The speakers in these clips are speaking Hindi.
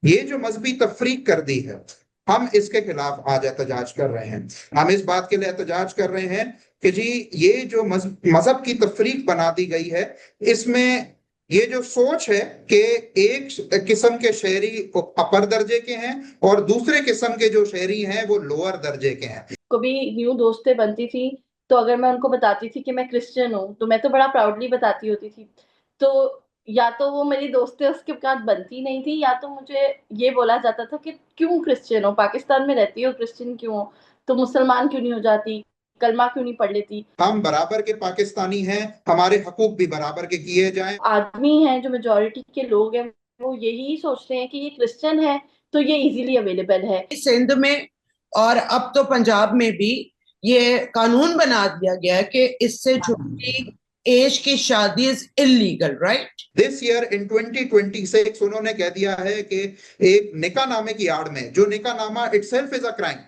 ये जो मजहबी तफरीक कर दी है, हम इसके खिलाफ आज एहतजाज कर रहे हैं। हम इस बात के लिए एहतजाज कर रहे हैं कि जी, ये जो मजहब की तफरीक बना दी गई है, इसमें ये जो सोच है कि एक किस्म के शहरी अपर दर्जे के हैं और दूसरे किस्म के जो शहरी हैं वो लोअर दर्जे के हैं। कभी न्यू दोस्तें बनती थी, तो अगर मैं उनको बताती थी कि मैं क्रिश्चियन हूँ, तो मैं तो बड़ा प्राउडली बताती होती थी। तो या तो वो मेरी दोस्तें उसके साथ बनती नहीं थी, या तो मुझे ये बोला जाता था कि क्यों क्रिश्चियन हो, पाकिस्तान में रहती हो, क्रिश्चियन क्यों हो, तो मुसलमान क्यों नहीं हो जाती, कलमा क्यों नहीं पढ़ लेती। हम बराबर के पाकिस्तानी हैं, हमारे हकूक भी बराबर के किए जाएं। आदमी हैं जो मेजोरिटी के लोग हैं, वो यही सोचते हैं कि ये क्रिश्चियन है तो ये इजीली अवेलेबल है। सिंध में और अब तो पंजाब में भी ये कानून बना दिया गया है कि इससे छोटी एज की शादी is illegal, right? This year in 2026 उन्होंने कह दिया है कि एक निकाह नामे की आड़ में, जो निकाह नामा इटसेल्फ इज अ क्राइम,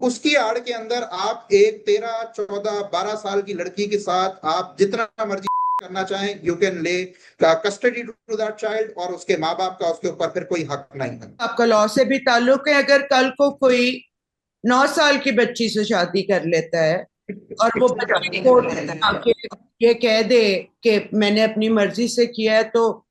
उसकी आड़ के अंदर आप एक 13 14 12 साल की लड़की के साथ आप जितना मर्जी करना चाहें, यू कैन ले कस्टडी टू दैट चाइल्ड, और उसके माँ बाप का उसके ऊपर फिर कोई हक नहीं है। आपका लॉ से भी ताल्लुक है। अगर कल को कोई 9 साल की बच्ची से शादी कर लेता है और वो बच्ची कोर्ट में आके ये कह दे कि मैंने अपनी मर्जी से किया है, तो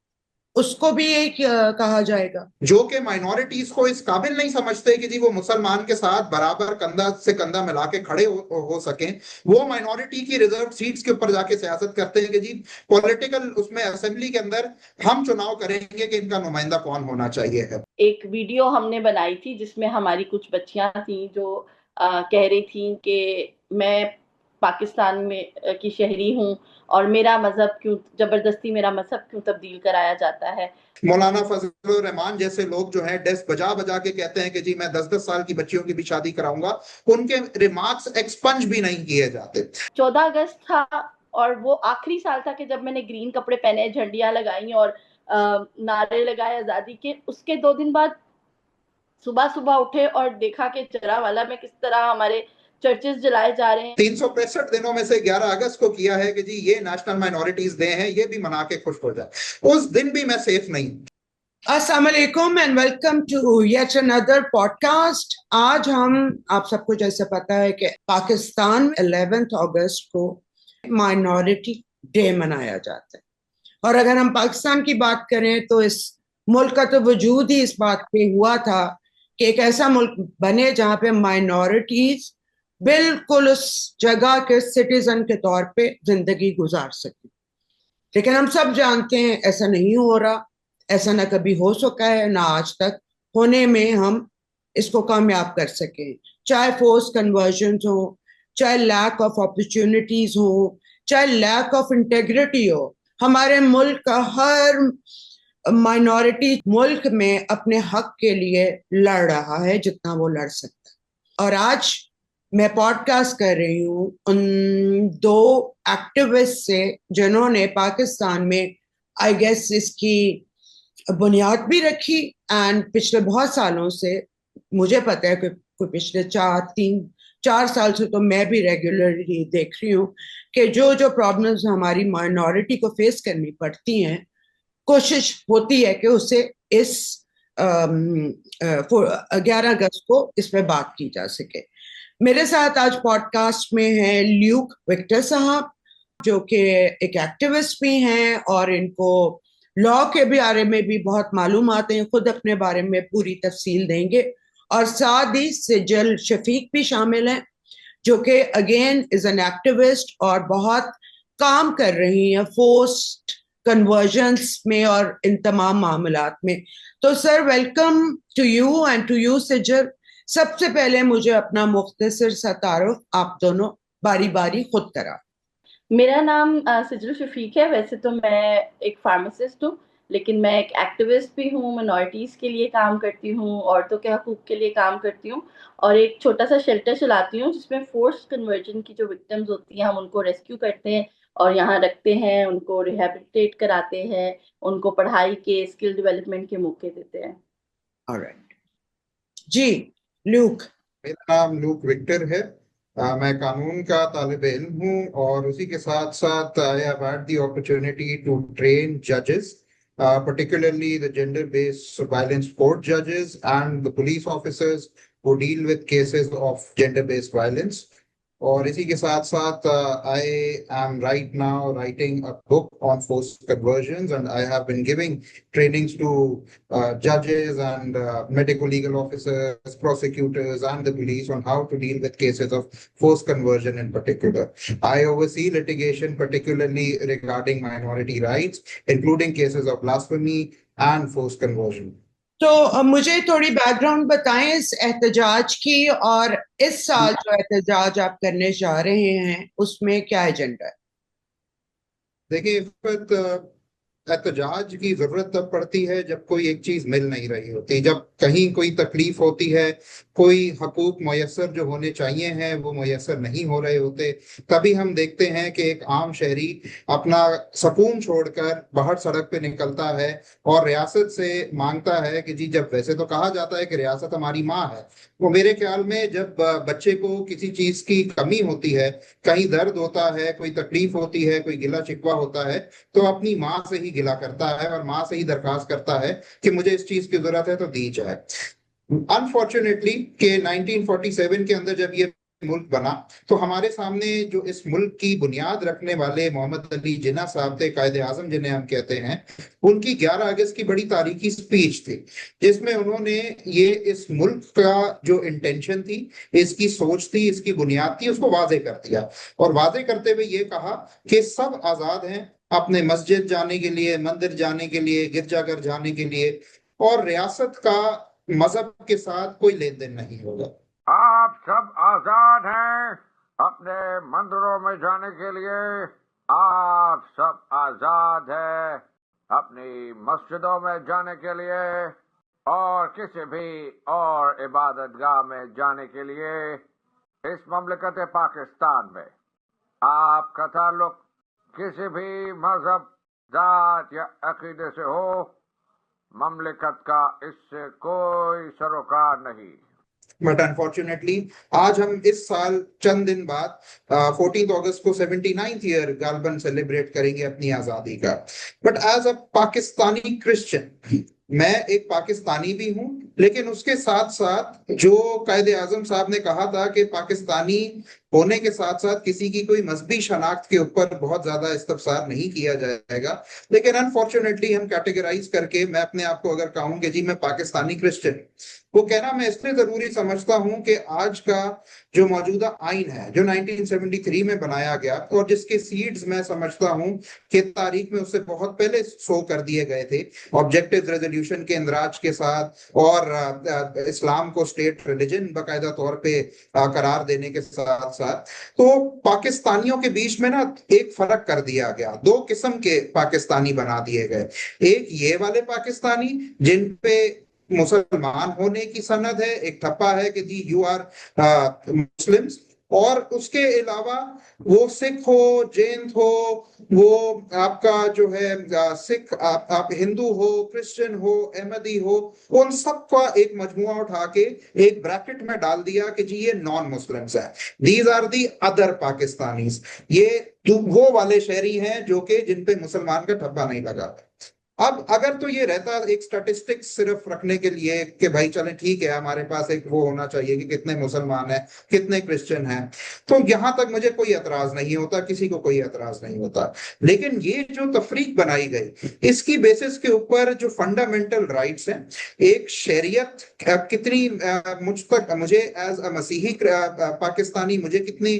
उसको भी यही कहा जाएगा। जो कि माइनॉरिटीज को इस काबिल नहीं समझते कि जी वो मुसलमान के साथ बराबर कंधा से कंधा मिला के खड़े हो सकें, वो माइनॉरिटी की रिजर्व सीट्स के ऊपर जाके सियासत करते हैं कि जी पॉलिटिकल उसमें असेंबली के अंदर हम चुनाव करेंगे कि इनका नुमाइंदा कौन होना चाहिए है। एक वीडियो हमने बनाई थी जिसमें हमारी कुछ बच्चियां थी जो कह रही थी कि मैं पाकिस्तान में की शहरी हूँ, और मेरा मजहब क्यों जबरदस्ती, मेरा मजहब क्यों तब्दील कराया जाता है। मौलाना फजलुर रहमान जैसे लोग जो हैं डेस्क बजा बजा के कहते हैं कि जी मैं 10 10 साल की बच्चियों की भी शादी कराऊंगा, उनके रिमार्क्स एक्सपंज भी नहीं किए जाते। 14 अगस्त था, और वो आखिरी साल था कि जब मैंने ग्रीन कपड़े पहने, झंडियां लगाई और नारे लगाए आजादी के। उसके 2 दिन बाद सुबह सुबह उठे और देखा कि जरावाला में किस तरह हमारे चर्चेस जलाए जा रहे हैं। 365 दिनों में से 11 अगस्त को किया है कि जी ये नेशनल माइनॉरिटीज डे है, ये भी मना के खुश हो जाए। उस दिन भी मैं सेफ नहीं। अस्सलाम वालेकुम and welcome to yet another podcast. आज हम, आप सबको जैसे पता है कि पाकिस्तान 11 अगस्त को माइनॉरिटी डे मनाया जाता है। और अगर हम पाकिस्तान की बात करें तो इस मुल्क का तो वजूद ही इस बात पे हुआ था कि एक ऐसा मुल्क बने जहां पे माइनॉरिटीज बिल्कुल उस जगह के सिटीजन के तौर पे जिंदगी गुजार सके। लेकिन हम सब जानते हैं ऐसा नहीं हो रहा। ऐसा ना कभी हो सका है, ना आज तक होने में हम इसको कामयाब कर सके। चाहे फोर्स कन्वर्जन हो, चाहे लैक ऑफ अपॉर्चुनिटीज हो, चाहे लैक ऑफ इंटेग्रिटी हो, हमारे मुल्क का हर माइनॉरिटी मुल्क में अपने हक के लिए लड़ रहा है जितना वो लड़ सकता है। और आज मैं पॉडकास्ट कर रही हूँ उन दो एक्टिविस्ट से जिन्होंने पाकिस्तान में आई गेस इसकी बुनियाद भी रखी। एंड पिछले बहुत सालों से मुझे पता है कि पिछले 4 साल से तो मैं भी रेगुलरली देख रही हूँ कि जो जो प्रॉब्लम्स हमारी माइनॉरिटी को फेस करनी पड़ती हैं, कोशिश होती है कि उससे इस 11 अगस्त को इस पे बात की जा सके। मेरे साथ आज पॉडकास्ट में है ल्यूक विक्टर साहब, जो कि एक एक्टिविस्ट भी हैं और इनको लॉ के बारे में भी बहुत मालूमात हैं, खुद अपने बारे में पूरी तफसील देंगे। और साथ ही सिजल शफीक भी शामिल हैं, जो कि अगेन इज एन एक्टिविस्ट और बहुत काम कर रही हैं फोर्स्ड कन्वर्जन्स में और इन तमाम मामलात में। तो sir, welcome to you and to you Cecil. सबसे पहले मुझे अपना मुख्तसर सा तारुफ आप दोनों बारी बारी खुद करा। मेरा नाम सिजल शफीक है। वैसे तो मैं एक फार्मासिस्ट हूँ, लेकिन मैं एक एक्टिविस्ट भी हूँ, मिनॉरिटीज़ के लिए काम करती हूँ, औरतों के हकूक़ के लिए काम करती हूँ, और एक छोटा सा शेल्टर चलाती हूँ जिसमें फोर्स कन्वर्जन की जो विक्टिम्स होती हैं हम उनको रेस्क्यू करते हैं और यहाँ रखते हैं, उनको रिहेबिलिटेट कराते हैं, उनको पढ़ाई के, स्किल डेवलपमेंट के मौके देते हैं। ऑलराइट जी, ल्यूक। मेरा नाम लूक विक्टर है। मैं कानून का तालिब इल्म हूँ और उसी के साथ साथ I have had the opportunity to train जजेस particularly the gender-based violence court judges and the police officers who deal with cases of gender-based violence. और इसी के साथ साथ I am right now writing a book on forced conversions, and I have been giving trainings to judges and medical legal officers, prosecutors, and the police on how to deal with cases of forced conversion in particular. I oversee litigation particularly regarding minority rights, including cases of blasphemy and forced conversion. तो मुझे थोड़ी बैकग्राउंड बताएं इस एहतजाज की, और इस साल जो एहतजाज आप करने जा रहे हैं उसमें क्या एजेंडा है? देखिए इफ़त, एहतजाज की जरूरत तब पड़ती है जब कोई एक चीज मिल नहीं रही होती, जब कहीं कोई तकलीफ होती है, कोई हकूक मुयस्सर जो होने चाहिए हैं वो मुयस्सर नहीं हो रहे होते। तभी हम देखते हैं कि एक आम शहरी अपना सुकून छोड़कर बाहर सड़क पे निकलता है और रियासत से मांगता है कि जी, जब वैसे तो कहा जाता है कि रियासत हमारी माँ है, वो मेरे ख्याल में जब बच्चे को किसी चीज की कमी होती है, कहीं दर्द होता है, कोई तकलीफ होती है, कोई गिला शिकवा होता है, तो अपनी माँ से ही गिला करता है और माँ से ही दरखास्त करता है कि मुझे इस चीज की जरूरत है तो दी जाए। अनफॉर्चुनेटली के 1947 के अंदर जब ये मुल्क बना तो हमारे सामने जो इस मुल्क की बुनियाद रखने वाले मोहम्मद अली जिन्ना साहब थे, कायदे आजम जिन्हें हम कहते हैं, उनकी 11 अगस्त की बड़ी तारीखी स्पीच थी जिसमें उन्होंने ये इस मुल्क का जो इंटेंशन थी, इसकी सोच थी, इसकी बुनियाद थी, उसको वाजे कर दिया। और वाजे करते हुए ये कहा कि सब आजाद हैं अपने मस्जिद जाने के लिए, मंदिर जाने के लिए, गिरजाघर जाने के लिए, और रियासत का मजहब के साथ कोई लेन देन नहीं होगा। आप सब आजाद हैं अपने मंदिरों में जाने के लिए, आप सब आजाद हैं अपनी मस्जिदों में जाने के लिए और किसी भी और इबादतगाह में जाने के लिए। इस ममलकत पाकिस्तान में आपका ताल्लुक किसी भी मजहब, जात या अकीदे से हो, ममलकत का इससे कोई सरोकार नहीं। बट अनफॉर्चुनेटली आज हम इस साल चंद दिन बाद 14 अगस्त को 79th ईयर गालबन सेलिब्रेट करेंगे अपनी आजादी का। But as a Pakistani Christian, मैं एक पाकिस्तानी भी हूं, लेकिन उसके साथ साथ जो कायदे आजम साहब ने कहा था कि पाकिस्तानी होने के साथ साथ किसी की कोई मजहबी शनाख्त के ऊपर बहुत ज्यादा इस्तफसार नहीं किया जाएगा, लेकिन अनफॉर्चुनेटली हम कैटेगराइज करके, मैं अपने आप को अगर कहूं कि जी मैं पाकिस्तानी क्रिश्चियन, वो कहना मैं इसलिए जरूरी समझता हूं कि आज का जो मौजूदा आइन है जो 1973 में बनाया गया और जिसके सीड्स मैं समझता हूं कि तारीख में उससे बहुत पहले सो कर दिए गए थे, ऑब्जेक्टिव रेजोल्यूशन के इंदराज के साथ और इस्लाम को स्टेट रिलीजन बाकायदा तौर पे करार देने के साथ साथ, तो पाकिस्तानियों के बीच में ना एक फर्क कर दिया गया। दो किस्म के पाकिस्तानी बना दिए गए, एक ये वाले पाकिस्तानी जिन पे मुसलमान होने की सनद है, एक ठप्पा है कि जी यू आर मुस्लिम्स, और उसके अलावा वो सिख हो, जैन हो, वो आपका जो है सिख, आप हिंदू हो, क्रिश्चियन हो, अहमदी हो, उन सब का एक मजमुआ उठा के एक ब्रैकेट में डाल दिया कि जी ये नॉन मुस्लिम्स है, these are the other Pakistanis. ये वो वाले शहरी हैं जो कि जिन पे मुसलमान का ठप्पा नहीं लगा। अब अगर तो ये रहता एक स्टैटिस्टिक्स सिर्फ रखने के लिए कि भाई चले ठीक है, हमारे पास एक वो होना चाहिए कि कितने मुसलमान हैं, कितने क्रिश्चियन हैं, तो यहां तक मुझे कोई एतराज नहीं होता, किसी को कोई एतराज नहीं होता। लेकिन ये जो तफरीक बनाई गई, इसकी बेसिस के ऊपर जो फंडामेंटल राइट्स हैं, एक शरीयत कितनी मुझे एज अ मसीही पाकिस्तानी मुझे कितनी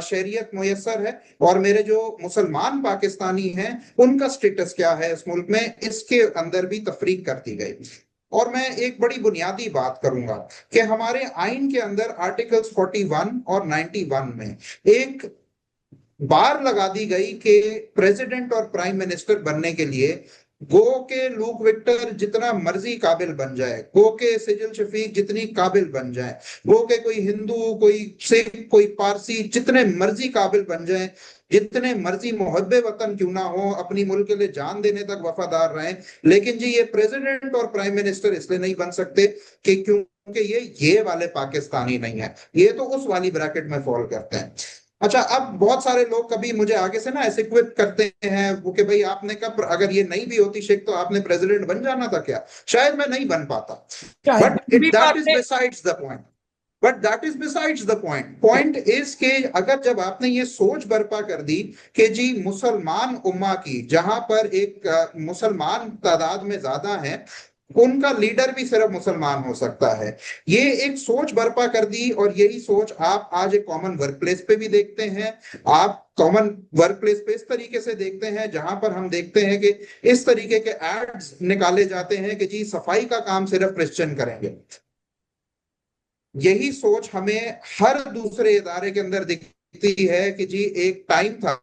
शरीयत मुयस्सर है, और मेरे जो मुसलमान पाकिस्तानी हैं उनका स्टेटस क्या है इस मुल्क में, इसके अंदर भी तफरीक कर दी गई। और मैं एक बड़ी बुनियादी बात करूंगा कि हमारे आइन के अंदर आर्टिकल्स 41 और 91 में एक बार लगा दी गई कि प्रेसिडेंट और प्राइम मिनिस्टर बनने के लिए गो के लूक विक्टर जितना मर्जी काबिल बन जाए, गो के सिजिल शफीक जितनी काबिल बन जाए, गो के कोई हिंदू, कोई सिख, कोई पारसी जितने मर्जी काबिल बन जाए, जितने मर्जी मोहब्बे वतन क्यों ना हो, अपनी मुल्क के लिए जान देने तक वफादार रहें, लेकिन जी ये प्रेसिडेंट और प्राइम मिनिस्टर इसलिए नहीं बन सकते कि क्योंकि ये वाले पाकिस्तानी नहीं है, ये तो उस वाली ब्रैकेट में फॉल करते हैं। अच्छा, अब बहुत सारे लोग कभी मुझे आगे से ना ऐसे क्विप करते हैं वो कि भाई आपने कब, अगर ये नहीं भी होती शिक तो आपने प्रेसिडेंट बन जाना था क्या? शायद मैं नहीं बन पाता, शायद बट भी दैट इज बातें। Besides the point. But that is besides the point. Point is के अगर जब आपने ये सोच बर्पा कर दी कि जी मुसलमान उम्मा की, जहां पर एक मुसलमान तादाद में ज्यादा है, उनका लीडर भी सिर्फ मुसलमान हो सकता है, ये एक सोच बर्पा कर दी। और यही सोच आप आज एक कॉमन वर्क प्लेस पे भी देखते हैं। आप कॉमन वर्क प्लेस पे इस तरीके से देखते हैं जहां पर हम देखते हैं कि इस तरीके के एड्स निकाले जाते हैं कि जी सफाई का काम सिर्फ क्रिश्चियन करेंगे। यही सोच हमें हर दूसरे इदारे के अंदर दिखती है कि जी एक टाइम था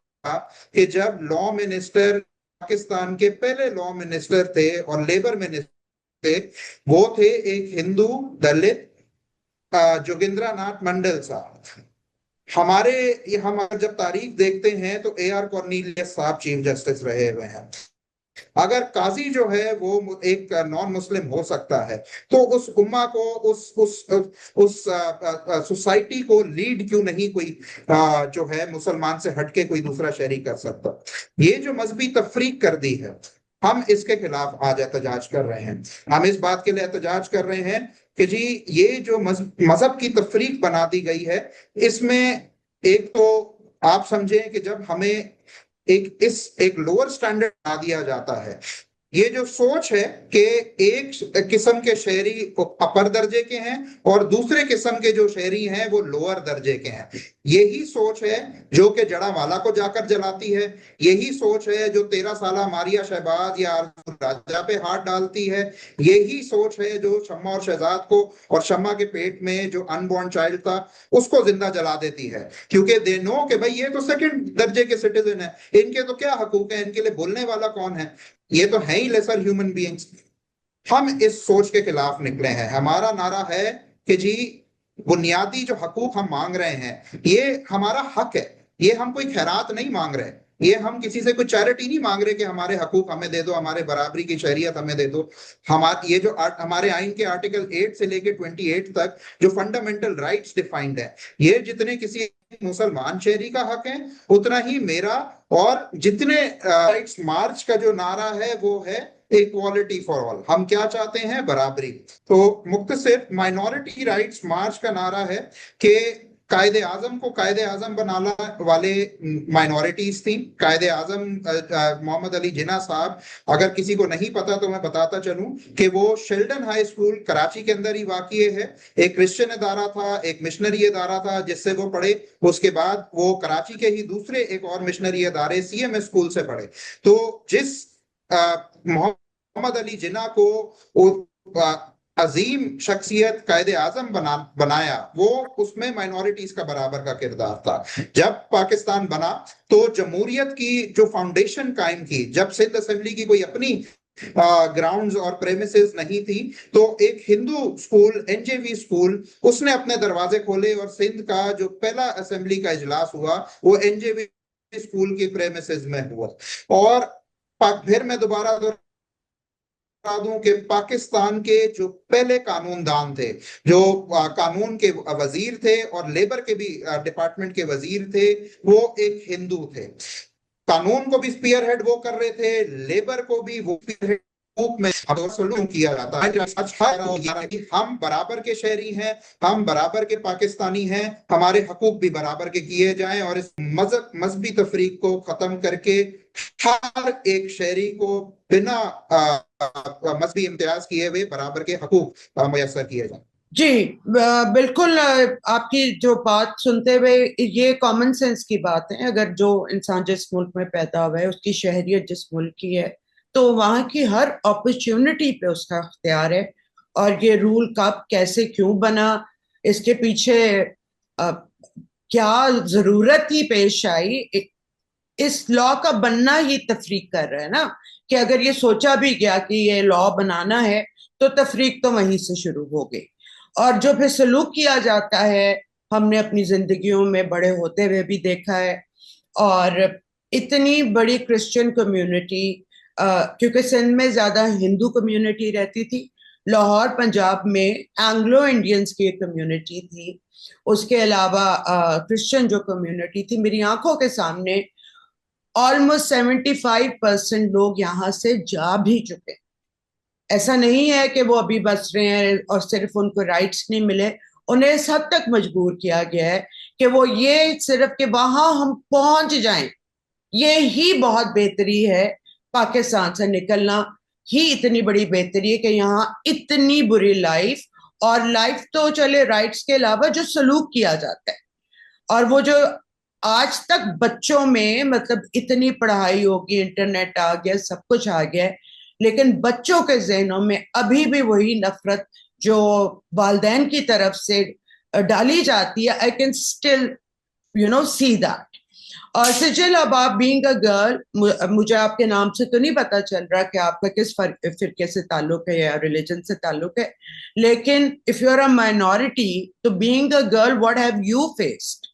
कि जब लॉ मिनिस्टर, पाकिस्तान के पहले लॉ मिनिस्टर थे और लेबर मिनिस्टर थे, वो थे एक हिंदू दलित जोगिंद्र नाथ मंडल साहब। हमारे हम जब तारीख देखते हैं तो ए आर कॉर्नेलियस साहब चीफ जस्टिस रहे हुए हैं। अगर काजी जो है वो एक नॉन मुस्लिम हो सकता है, तो उस उम्मा को, उस सोसाइटी को लीड क्यों नहीं कोई जो है मुसलमान से हटके कोई दूसरा शहरी कर सकता? ये जो मजहबी तफरीक कर दी है, हम इसके खिलाफ आज एहतजाज कर रहे हैं। हम इस बात के लिए एहतजाज कर रहे हैं कि जी ये जो मजहब की तफरीक बना दी गई है, इसमें एक तो आप समझें कि जब हमें एक लोअर स्टैंडर्ड बना दिया जाता है, ये जो सोच है कि एक किस्म के शहरी अपर दर्जे के हैं और दूसरे किस्म के जो शहरी हैं वो लोअर दर्जे के हैं, यही सोच है जो कि जड़ावाला को जाकर जलाती है। यही सोच है जो 13 साल मारिया शहबाज या आरज़ू राजा पे हाथ डालती है। यही सोच है जो शम्मा और शहजाद को, और शम्मा के पेट में जो अनबॉर्न चाइल्ड था उसको जिंदा जला देती है, क्योंकि दे नो कि भाई ये तो सेकंड दर्जे के सिटीजन है, इनके तो क्या हकूक है, इनके लिए बोलने वाला कौन है, ये तो है ही लेसर ह्यूमन बीइंग्स। हम इस सोच के खिलाफ निकले हैं। हमारा नारा है कि जी बुनियादी जो हकूक हम मांग रहे हैं ये हमारा हक है, ये हम कोई खैरात नहीं मांग रहे, ये हम किसी से कोई चैरिटी नहीं मांग रहे कि हमारे हकूक हमें दे दो, हमारे बराबरी की शरीयत हमें दे दो। हमारे ये जो हमारे आइन के आर्टिकल 8 से लेके 28 तक जो फंडामेंटल राइट्स डिफाइंड है, ये जितने किसी मुसलमान शहरी का हक है उतना ही मेरा, और जितने राइट्स मार्च का जो नारा है वो है इक्वालिटी फॉर ऑल। हम क्या चाहते हैं? बराबरी। तो मुख्तसर माइनॉरिटी राइट्स मार्च का नारा है कि कायदे आजम को कायदे आजम बनाने वाले माइनॉरिटीज थी। कायदे आजम मोहम्मद अली जिन्ना साहब, अगर किसी को नहीं पता तो मैं बताता चलूं कि वो शेल्डन हाई स्कूल कराची के अंदर ही वाक़ई है, एक क्रिश्चियन इदारा था, एक मिशनरी इदारा था जिससे वो पढ़े। उसके बाद वो कराची के ही दूसरे एक और मिशनरी इदारे CMS स्कूल से पढ़े। तो जिस मोहम्मद अली जिन्ना को अजीम शख्सियत कायदे आजम बनाया, वो उसमें माइनॉरिटीज का बराबर का किरदार था। जब पाकिस्तान बना तो जमहूरियत की जो फाउंडेशन कायम की, जब सिंध असेंबली की कोई अपनी ग्राउंड्स और प्रेमिसेस नहीं थी, तो एक हिंदू स्कूल NJV स्कूल उसने अपने दरवाजे खोले और सिंध का जो पहला असेंबली का इजलास हुआ वो NJV स्कूल की प्रेमिसेस में हुआ। और फिर मैं दोबारा बता दूं कि पाकिस्तान के जो पहले कानूनदान थे, जो कानून के वजीर थे और लेबर के भी डिपार्टमेंट के वजीर थे, वो एक हिंदू थे। कानून को भी स्पीयर हेड वो कर रहे थे, लेबर को भी वो स्पीयर में सलूक किया जाता है। अच्छा, हम बराबर के शहरी हैं, हम बराबर के पाकिस्तानी हैं, हमारे हकूक भी बराबर के किए जाएं और इस मजहबी तफरीक को खत्म करके हर एक शहरी को बिना मजहबी इम्तियाज किए हुए बराबर के हकूक मुयस्सर किए जाएं। जी बिल्कुल। आपकी जो बात सुनते हुए ये कॉमन सेंस की बात है। अगर जो इंसान जिस मुल्क में पैदा हुआ है उसकी शहरियत जिस मुल्क की है तो वहाँ की हर अपॉर्चुनिटी पे उसका अख्तियार है। और ये रूल कब कैसे क्यों बना, इसके पीछे क्या जरूरत ही पेश आई, इस लॉ का बनना ही तफरीक कर रहा है ना। कि अगर ये सोचा भी गया कि ये लॉ बनाना है तो तफरीक तो वहीं से शुरू हो गई। और जो फिर सलूक किया जाता है हमने अपनी जिंदगियों में बड़े होते हुए भी देखा है। और इतनी बड़ी क्रिश्चियन कम्युनिटी, क्योंकि सिंध में ज्यादा हिंदू कम्युनिटी रहती थी, लाहौर पंजाब में एंग्लो इंडियंस की एक कम्युनिटी थी, उसके अलावा क्रिश्चियन जो कम्युनिटी थी, मेरी आंखों के सामने ऑलमोस्ट 75% लोग यहाँ से जा भी चुके। ऐसा नहीं है कि वो अभी बस रहे हैं और सिर्फ उनको राइट्स नहीं मिले, उन्हें इस हद तक मजबूर किया गया है कि वो ये सिर्फ कि वहां हम पहुंच जाएं, ये ही बहुत बेहतरी है। पाकिस्तान से निकलना ही इतनी बड़ी बेहतरी है कि यहाँ इतनी बुरी लाइफ, और लाइफ तो चले राइट्स के अलावा जो सलूक किया जाता है, और वो जो आज तक बच्चों में, मतलब इतनी पढ़ाई होगी, इंटरनेट आ गया, सब कुछ आ गया है, लेकिन बच्चों के जहनों में अभी भी वही नफरत जो वालदैन की तरफ से डाली जाती है, I can still see that. और सिजिल, अब आप बीइंग अ गर्ल, मुझे आपके नाम से तो नहीं पता चल रहा कि आपका किस फिरके से ताल्लुक है या रिलीजन से ताल्लुक है, लेकिन if you are a minority, तो being a girl, what have you faced?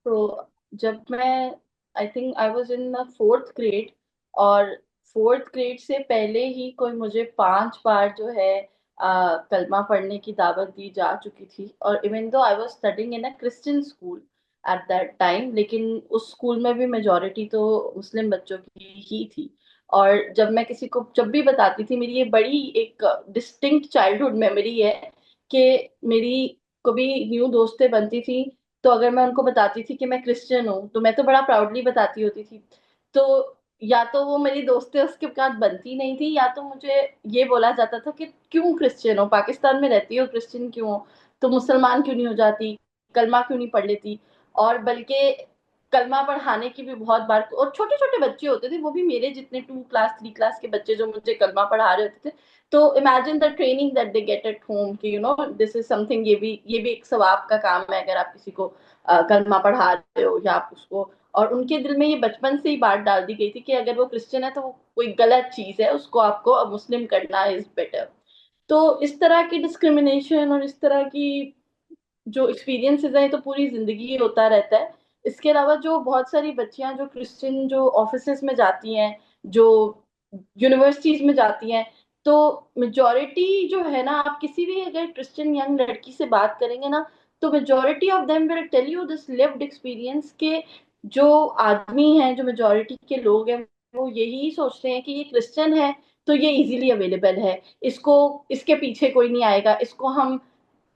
तो जब मैं, I think I was in the 4th grade, और 4th ग्रेड से पहले ही कोई मुझे 5 बार जो है कलमा पढ़ने की दावत दी जा चुकी थी। और even though I was studying in a Christian school at that time, लेकिन उस स्कूल में भी मेजोरिटी तो मुस्लिम बच्चों की ही थी। और जब मैं किसी को जब भी बताती थी, मेरी ये बड़ी एक डिस्टिंक्ट चाइल्डहुड मेमोरी है कि मेरी कभी न्यू दोस्तें बनती थी, तो अगर मैं उनको बताती थी कि मैं क्रिश्चियन हूँ, तो मैं तो बड़ा प्राउडली बताती होती थी। तो या तो वो मेरी दोस्तें उसके बाद बनती नहीं थी, या तो मुझे ये बोला जाता था कि क्यों क्रिश्चियन हो, पाकिस्तान में रहती हो, क्रिश्चियन क्यों हो, तो मुसलमान क्यों नहीं हो जाती, कलमा क्यों नहीं पढ़ लेती। और बल्कि कलमा पढ़ाने की भी बहुत बार, और छोटे छोटे बच्चे होते थे, वो भी मेरे जितने 2 क्लास 3 क्लास के बच्चे जो मुझे कलमा पढ़ा रहे होते थे। तो imagine the training that they get at home कि दिस इज समथिंग, ये भी एक सवाब का काम है अगर आप किसी को कलमा पढ़ा रहे हो, या आप उसको। और उनके दिल में ये बचपन से ही बात डाल दी गई थी कि अगर वो क्रिश्चियन है तो वो कोई गलत चीज है, उसको आपको मुस्लिम करना इज बेटर। तो इस तरह की डिस्क्रिमिनेशन और इस तरह की जो एक्सपीरियंसेस है, तो पूरी जिंदगी होता रहता है। इसके अलावा जो बहुत सारी बच्चियां जो क्रिश्चियन जो ऑफिसेज में जाती हैं, जो यूनिवर्सिटीज में जाती हैं, तो मेजोरिटी जो है ना, आप किसी भी अगर क्रिश्चियन यंग लड़की से बात करेंगे ना, तो majority of them will tell you this lived experience के जो आदमी हैं, जो मेजोरिटी के लोग हैं, वो यही सोचते हैं कि ये क्रिश्चियन है तो ये इजीली अवेलेबल है, इसको इसके पीछे कोई नहीं आएगा,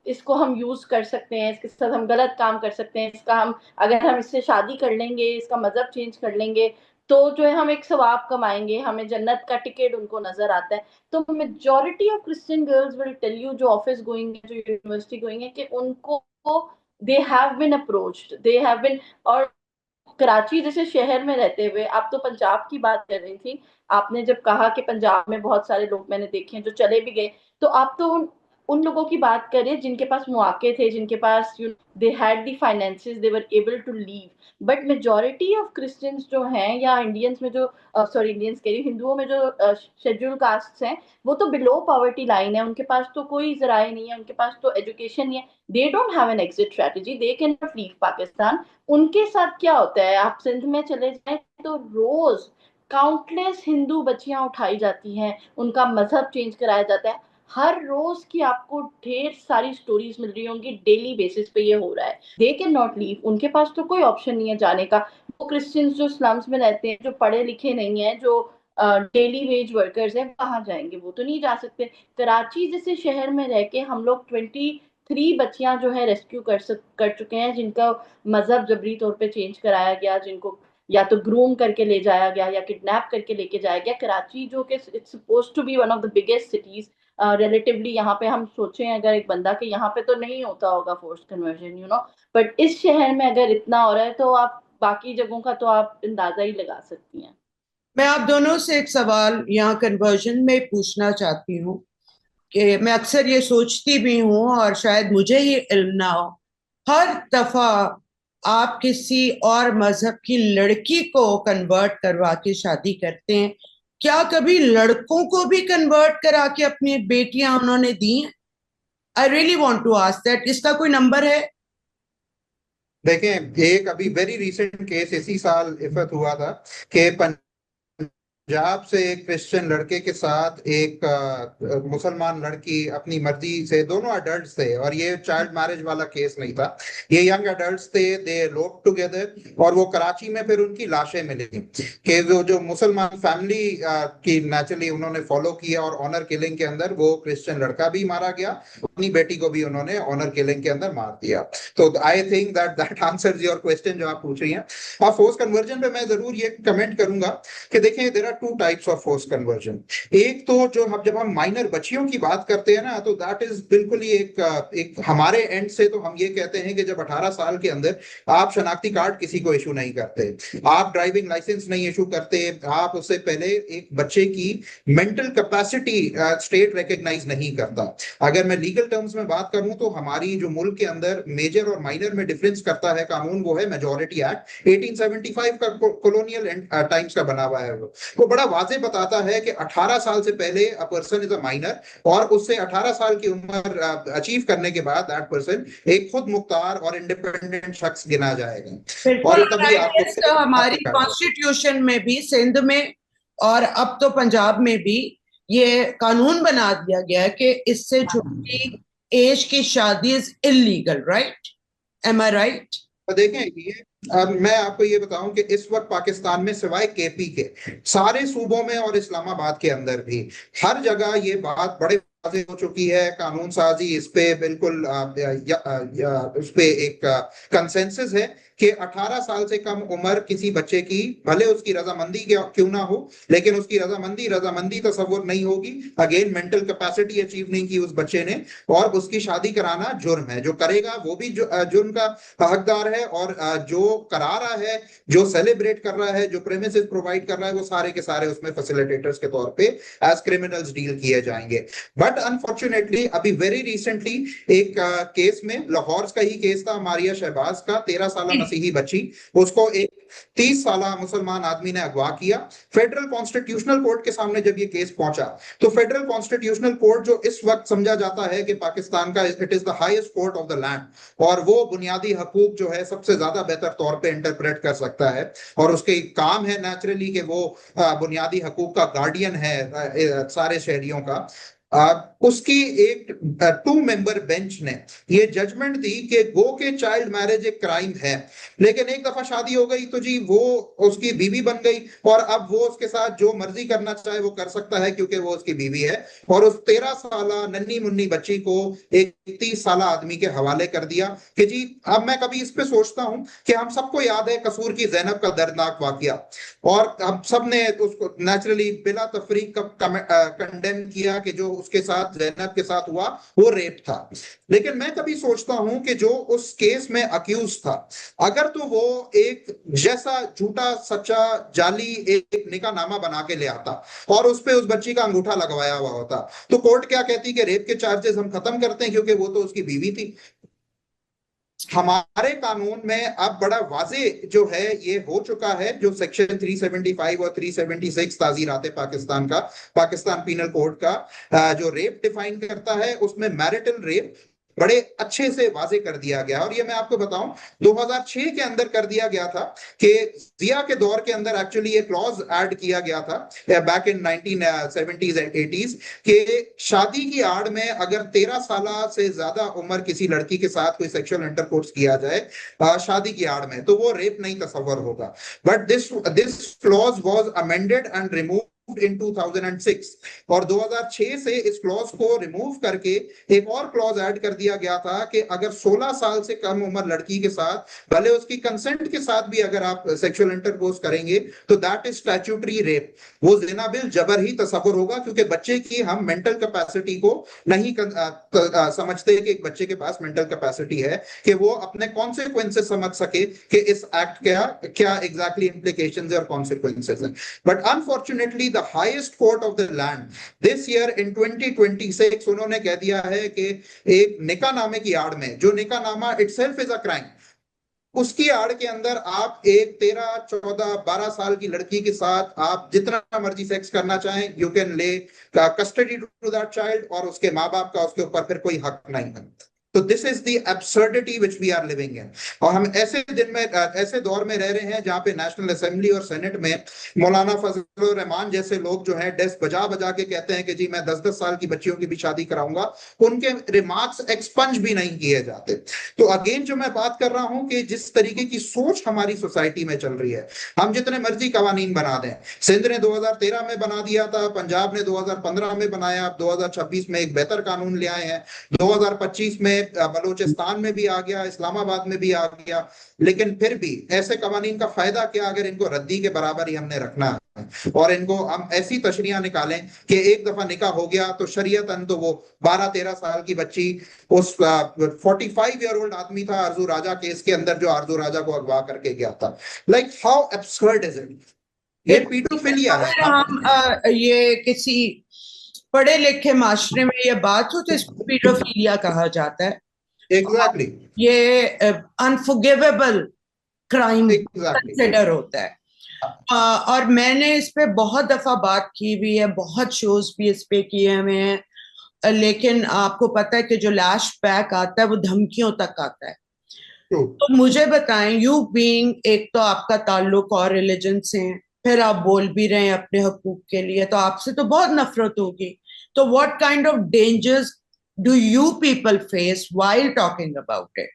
इसको हम यूज कर सकते हैं, इसके साथ हम गलत काम कर सकते हैं, इसका हम अगर हम इससे शादी कर लेंगे, इसका मजहब चेंज कर लेंगे, तो जो है हम एक सवाब कमाएंगे, हमें जन्नत का टिकट उनको नजर आता है। तो majority of Christian girls will tell you, जो ऑफिस गोइंग है, जो यूनिवर्सिटी गोइंग है, कि उनको they have been approached, they have been. और कराची जैसे शहर में रहते हुए, आप तो पंजाब की बात कर रही थी, आपने जब कहा कि पंजाब में बहुत सारे लोग मैंने देखे हैं जो चले भी गए, तो आप तो उन लोगों की बात करें जिनके पास मौके थे, जिनके पास they had the finances, they were able to leave. But majority of Christians जो हैं, या इंडियंस में जो, सॉरी इंडियंस कह रही, हिंदुओं में जो शेड्यूल कास्ट हैं, वो तो बिलो पॉवर्टी लाइन है, उनके पास तो कोई जराए नहीं है, उनके पास तो एजुकेशन नहीं है, they don't have an exit strategy, they can not leave Pakistan. उनके साथ क्या होता है, आप सिंध में चले जाएं तो रोज काउंटलेस हिंदू बच्चियां उठाई जाती हैं, उनका मजहब चेंज कराया जाता है। हर रोज की आपको ढेर सारी स्टोरीज मिल रही होंगी, डेली बेसिस पे ये हो रहा है। दे कैन नॉट लीव, उनके पास तो कोई ऑप्शन नहीं है जाने का। वो क्रिश्चियंस जो स्लम्स में रहते हैं, जो पढ़े लिखे नहीं है, जो डेली वेज वर्कर्स हैं, कहाँ जाएंगे, वो तो नहीं जा सकते। कराची जैसे शहर में रह के हम लोग 23 बच्चियां जो है रेस्क्यू कर चुके हैं, जिनका मजहब जबरी तौर पे चेंज कराया गया, जिनको या तो ग्रूम करके ले जाया गया या किडनैप करके लेके जाया गया। कराची जो कि it's suppose to be one of the biggest cities relatively, यहाँ पे हम सोचें अगर एक बंदा के यहाँ पे तो नहीं होता होगा फोर्स कन्वर्जन, बट इस शहर में अगर इतना हो रहा है, तो आप बाकी जगहों का तो आप अंदाजा ही लगा सकती हैं। मैं आप दोनों से एक सवाल यहाँ कन्वर्जन में पूछना चाहती हूँ कि मैं अक्सर ये सोचती भी हूँ, और शायद मुझे ही इल्म ना हो, हर दफा आप किसी और मजहब की लड़की को कन्वर्ट करवा के शादी करते हैं, क्या कभी लड़कों को भी कन्वर्ट करा के अपनी बेटियां उन्होंने दी हैं? I really want to ask that. इसका कोई नंबर है? देखें, एक अभी वेरी रिसेंट केस इसी साल इफत हुआ था कि पंजाब से एक क्रिश्चियन लड़के के साथ एक मुसलमान लड़की अपनी मर्जी से, दोनों अडल्ट थे और ये चाइल्ड मैरिज वाला केस नहीं था, ये यंग अडल्ट्स थे, दे एलोप्ड टुगेदर और वो कराची में फिर उनकी लाशें मिली कि जो मुसलमान फैमिली की नेचुरली उन्होंने फॉलो किया और ऑनर किलिंग के अंदर वो क्रिश्चियन लड़का भी मारा गया, अपनी बेटी को भी उन्होंने ऑनर किलिंग के अंदर मार दिया। तो I think that answers your question जो आप पूछ रही हैं। हाँ, फोर्स कन्वर्जन पे मैं जरूर ये कमेंट करूंगा कि देखें there are two types of force conversion. एक तो जो हम जब हम माइनर बच्चियों की बात करते हैं ना, तो दैट इज बिल्कुल ही एक हमारे एंड से तो हम ये कहते हैं कि जब 18 साल के अंदर आप शनाख्ती कार्ड किसी को इशू नहीं करते, आप ड्राइविंग लाइसेंस नहीं इशू करते, आप उससे पहले एक बच्चे की मेंटल कैपेसिटी स्टेट रिकॉग्नाइज नहीं करता। अगर मैं लीगल टर्म्स में बात करूं तो हमारी जो मुल्क के अंदर मेजर और माइनर में डिफरेंस करता है कानून, वो है मेजॉरिटी एक्ट 1875 का, कॉलोनियल टाइम्स का बना हुआ है। वो बड़ा वाजे बताता है कि 18 साल से पहले a person is a minor और उससे 18 साल की उम्र अचीव करने के बाद दैट पर्सन एक खुद मुख्तार और इंडिपेंडेंट शख्स गिना जाएगा और तभी आपको तो हमारी कॉन्स्टिट्यूशन में भी, सिंध में और अब तो पंजाब में भी ये कानून बना दिया गया है कि इससे छोटी एज की शादी is illegal, right? Am I right? देखें ये मैं आपको ये बताऊं कि इस वक्त पाकिस्तान में सिवाय केपी के सारे सूबों में और इस्लामाबाद के अंदर भी हर जगह ये बात बड़े वाज़ेह हो चुकी है। कानून साजी इस पे बिल्कुल उस पे एक कंसेंसस है कि 18 साल से कम उम्र किसी बच्चे की, भले उसकी रजामंदी क्यों ना हो, लेकिन उसकी रजामंदी तस्वुर नहीं होगी। अगेन मेंटल कैपेसिटी अचीव नहीं की उस बच्चे ने और उसकी शादी कराना जुर्म है। जो करेगा वो भी जुर्म का हकदार है और जो करा रहा है, जो सेलिब्रेट कर रहा है, जो प्रेमिसेस प्रोवाइड कर रहा है, वो सारे के सारे उसमें फैसिलिटेटर्स के तौर पे एज क्रिमिनल्स डील किए जाएंगे। बट अनफॉर्चुनेटली अभी वेरी रिसेंटली एक केस में, लाहौर का ही केस था, मारिया शहबाज का, 13 साल मसीही बच्ची, उसको एक 30 साल मुसलमान आदमी ने अगवा किया। फेडरल कॉन्स्टिट्यूशनल कोर्ट के सामने जब ये केस पहुंचा तो फेडरल कॉन्स्टिट्यूशनल कोर्ट, जो इस वक्त समझा जाता है कि पाकिस्तान का it is the highest court of the land और वो बुनियादी हकूक जो है सबसे ज्यादा बेहतर तौर पे इंटरप्रेट कर सकता है और उसके काम है नेचुरली कि वो बुनियादी हकूक का गार्डियन है सारे शहरियों का। उसकी एक 2 मेंबर बेंच ने ये जजमेंट दी कि गो के चाइल्ड मैरिज एक क्राइम है, लेकिन एक दफा शादी हो गई तो जी वो उसकी बीवी बन गई और अब वो उसके साथ जो मर्जी करना चाहे वो कर सकता है क्योंकि वो उसकी बीवी है। और उस 13 साल नन्ही मुन्नी बच्ची को एक 30 साल आदमी के हवाले कर दिया कि जी। अब मैं कभी इस पे सोचता हूं कि हम सबको याद है कसूर की जैनब का दर्दनाक वाकया और हम सब ने उसको नेचुरली बिला तफरीक कंडेम किया कि जो उसके साथ जैनब के साथ हुआ वो रेप था। लेकिन मैं कभी सोचता हूं कि जो उस केस में अक्यूज था, अगर तो वो एक जैसा झूठा सच्चा जाली एक निकाहनामा बना के ले आता और उस पे उस बच्ची का अंगूठा लगवाया हुआ होता तो कोर्ट क्या कहती कि रेप के चार्जेस हम खत्म करते हैं क्योंकि वो तो उसकी बीवी थी। हमारे कानून में अब बड़ा वाजे जो है ये हो चुका है, जो सेक्शन 375 और 376 ताजीराते पाकिस्तान का, पाकिस्तान पीनल कोड का जो रेप डिफाइन करता है उसमें मैरिटल रेप बड़े अच्छे से वाजे कर दिया गया। और ये मैं आपको बताऊं 2006 के अंदर कर दिया गया था कि जिया के दौर के अंदर एक्चुअली ये क्लॉज ऐड किया गया था back in 1970s and 80s कि शादी की आड़ में अगर 13 साल से ज्यादा उम्र किसी लड़की के साथ कोई सेक्सुअल इंटरकोर्स किया जाए शादी की आड़ में तो वो रेप नहीं तस्वर होगा। But this clause was amended and remove in 2006 और 2006 से इस क्लॉज को रिमूव करके एक और क्लॉज ऐड कर दिया गया था कि अगर 16 साल से कम उम्र लड़की के साथ भले उसकी कंसेंट के साथ भी अगर आप सेक्सुअल इंटरकोर्स करेंगे तो दैट इज स्टैट्यूटरी रेप, वो जिना बिल जबर ही तस्वर होगा क्योंकि बच्चे की हम मेंटल कैपेसिटी को नहीं समझते कि एक बच्चे के पास मेंटल कैपेसिटी है कि वो अपने कॉन्सिक्वेंसेस समझ सके कि इस एक्ट क्या एग्जैक्टली इंप्लीकेशंस और कॉन्सिक्वेंसेस हैं। But unfortunately the highest court of the land this year in 2026 उन्होंने कह दिया है कि एक निकाहनामे की आड़ में, जो निकाहनामा itself is a crime, उसकी आड़ के अंदर आप एक 13, 14, 12 साल की लड़की के साथ आप जितना मर्जी सेक्स करना चाहें, यू कैन ले कस्टडी टू दैट चाइल्ड और उसके माँ बाप का उसके ऊपर फिर कोई हक नहीं है। तो this is the absurdity which we are living in. और हम ऐसे दिन में, ऐसे दौर में रह रहे हैं जहां पे नेशनल असेंबली और सेनेट में मौलाना फजलुर रहमान जैसे लोग जो है डेस्क बजा बजा के कहते हैं कि जी मैं 10-10 साल की बच्चियों की भी शादी कराऊंगा, उनके रिमार्क्स एक्सपंज भी नहीं किए जाते। तो अगेन जो मैं बात कर रहा हूं कि जिस तरीके की सोच हमारी सोसाइटी में चल रही है, हम जितने मर्जी कवानीन बना दें, सिंध ने 2013 में बना दिया था, पंजाब ने 2015 में बनाया, अब 2026 में एक बेहतर कानून ले आए हैं, 2025 में बलूचिस्तान में भी आ गया, इस्लामाबाद में भी आ गया, लेकिन फिर भी ऐसे कवानीन का फायदा क्या अगर इनको रद्दी के बराबर ही हमने रखना है और इनको हम ऐसी तशरियां निकालें कि एक दफा निकाह हो गया तो शरीयतन तो वो 12-13 साल की बच्ची उस 45-year-old आदमी था आरजू राजा केस के अंदर जो आरजू राजा को अगवा करके गया था। Like how absurd is it? ये पीडोफिलिया है। हम ये किसी पढ़े लिखे माशरे में ये बात हो तो इसको पीडोफिलिया कहा जाता है। एग्जैक्टली ये अनफॉरगिवेबल क्राइम एग्जैक्टली कंसिडर होता है। और मैंने इस पे बहुत दफा बात की भी है, बहुत शोज भी इस पे किए हुए हैं, लेकिन आपको पता है कि जो लैश बैक आता है वो धमकियों तक आता है। तो मुझे बताएं, यू बीइंग, एक तो आपका ताल्लुक और रिलीजन से है, फिर आप बोल भी रहे हैं अपने हकूक के लिए, तो आपसे तो बहुत नफरत होगी। तो what kind of dangers do you people face while talking about it?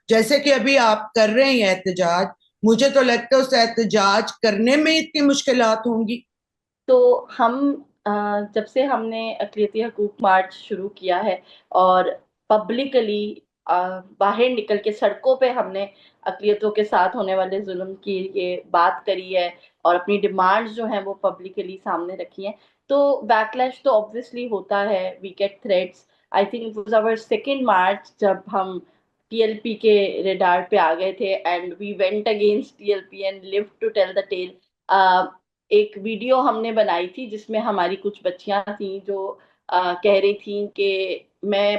जैसे कि अभी आप कर रहे हैं एहतजाज, मुझे तो लगता है उस एहतजाज करने में इतनी मुश्किलात होंगी। तो हम जब से हमने अक़लियती हकूक मार्च शुरू किया है और पब्लिकली बाहर निकल के सड़कों पे हमने अक़लियतों के साथ होने वाले जुल्म की ये बात करी है और अपनी डिमांड्स जो हैं वो पब्लिकली सामने रखी हैं, तो बैकलैश तो ऑब्वियसली होता है। We get threats. I think it was our second March जब हम टीएलपी के रेडार पे आ गए थे and we went against TLP and live to tell the tale. एक वीडियो हमने बनाई थी जिसमें हमारी कुछ बच्चियां थी जो कह रही थी कि मैं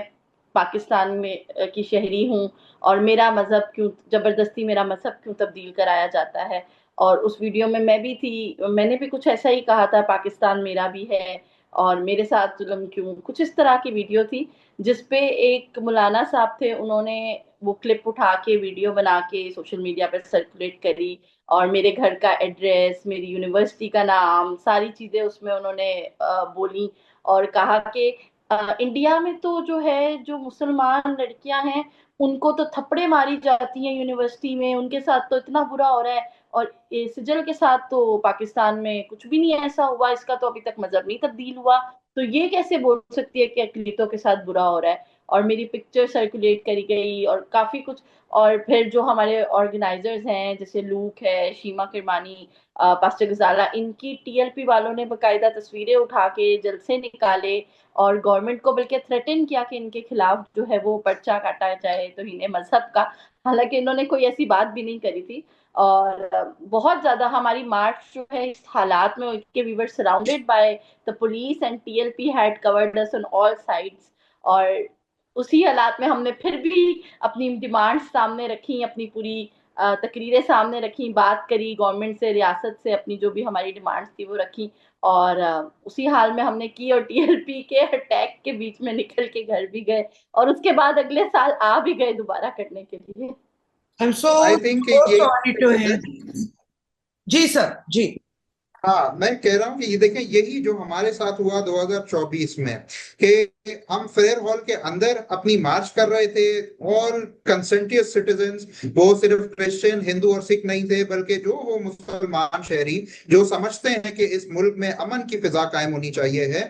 पाकिस्तान में की शहरी हूँ और मेरा मजहब क्यों जबरदस्ती मेरा मजहब क्यों तब्दील कराया जाता है। और उस वीडियो में मैं भी थी, मैंने भी कुछ ऐसा ही कहा था, पाकिस्तान मेरा भी है और मेरे साथ जुल्म क्यों, कुछ इस तरह की वीडियो थी जिसपे एक मौलाना साहब थे, उन्होंने वो क्लिप उठा के वीडियो बना के सोशल मीडिया पर सर्कुलेट करी और मेरे घर का एड्रेस, मेरी यूनिवर्सिटी का नाम, सारी चीजें उसमें उन्होंने बोली और कहा कि इंडिया में तो जो है जो मुसलमान लड़कियां हैं उनको तो थप्पड़े मारी जाती हैं यूनिवर्सिटी में, उनके साथ तो इतना बुरा हो रहा है और सिजल के साथ तो पाकिस्तान में कुछ भी नहीं ऐसा हुआ, इसका तो अभी तक मजहब नहीं तब्दील हुआ, तो ये कैसे बोल सकती है कि अक़लियतों के साथ बुरा हो रहा है। और मेरी पिक्चर सर्कुलेट करी गई और काफी कुछ। और फिर जो हमारे ऑर्गेनाइजर्स हैं जैसे लूक है, शीमा किरमानी, पास्टर गजाला, इनकी टीएलपी वालों ने बकायदा तस्वीरें उठा के जलसे निकाले और गवर्नमेंट को बल्कि थ्रेटन किया कि इनके खिलाफ जो है वो पर्चा काटा जाए तौहीन मजहब का। हालांकि इन्होंने कोई ऐसी बात भी नहीं करी थी। और बहुत ज्यादा हमारी मार्च जो है इस हालात में कि we were surrounded by the police and TLP had covered us on all sides. और उसी हालात में हमने फिर भी अपनी डिमांड्स सामने रखी, अपनी पूरी तकरीरें सामने रखी, बात करी गवर्नमेंट से, रियासत से, अपनी जो भी हमारी डिमांड्स थी वो रखी और उसी हाल में हमने की और टीएलपी के अटैक के बीच में निकल के घर भी गए और उसके बाद अगले साल आ भी गए दोबारा करने के लिए। I'm so sorry to hear. जी सर, जी। हाँ, मैं कह रहा हूँ कि ये देखें, यही जो हमारे साथ हुआ 2024 में कि हम फेयर हॉल के अंदर अपनी मार्च कर रहे थे, ऑल कंसेंटियस सिटीजन्स, वो सिर्फ क्रिश्चियन, हिंदू और सिख नहीं थे बल्कि जो वो मुसलमान शहरी जो समझते हैं कि इस मुल्क में अमन की फिजा कायम होनी चाहिए है,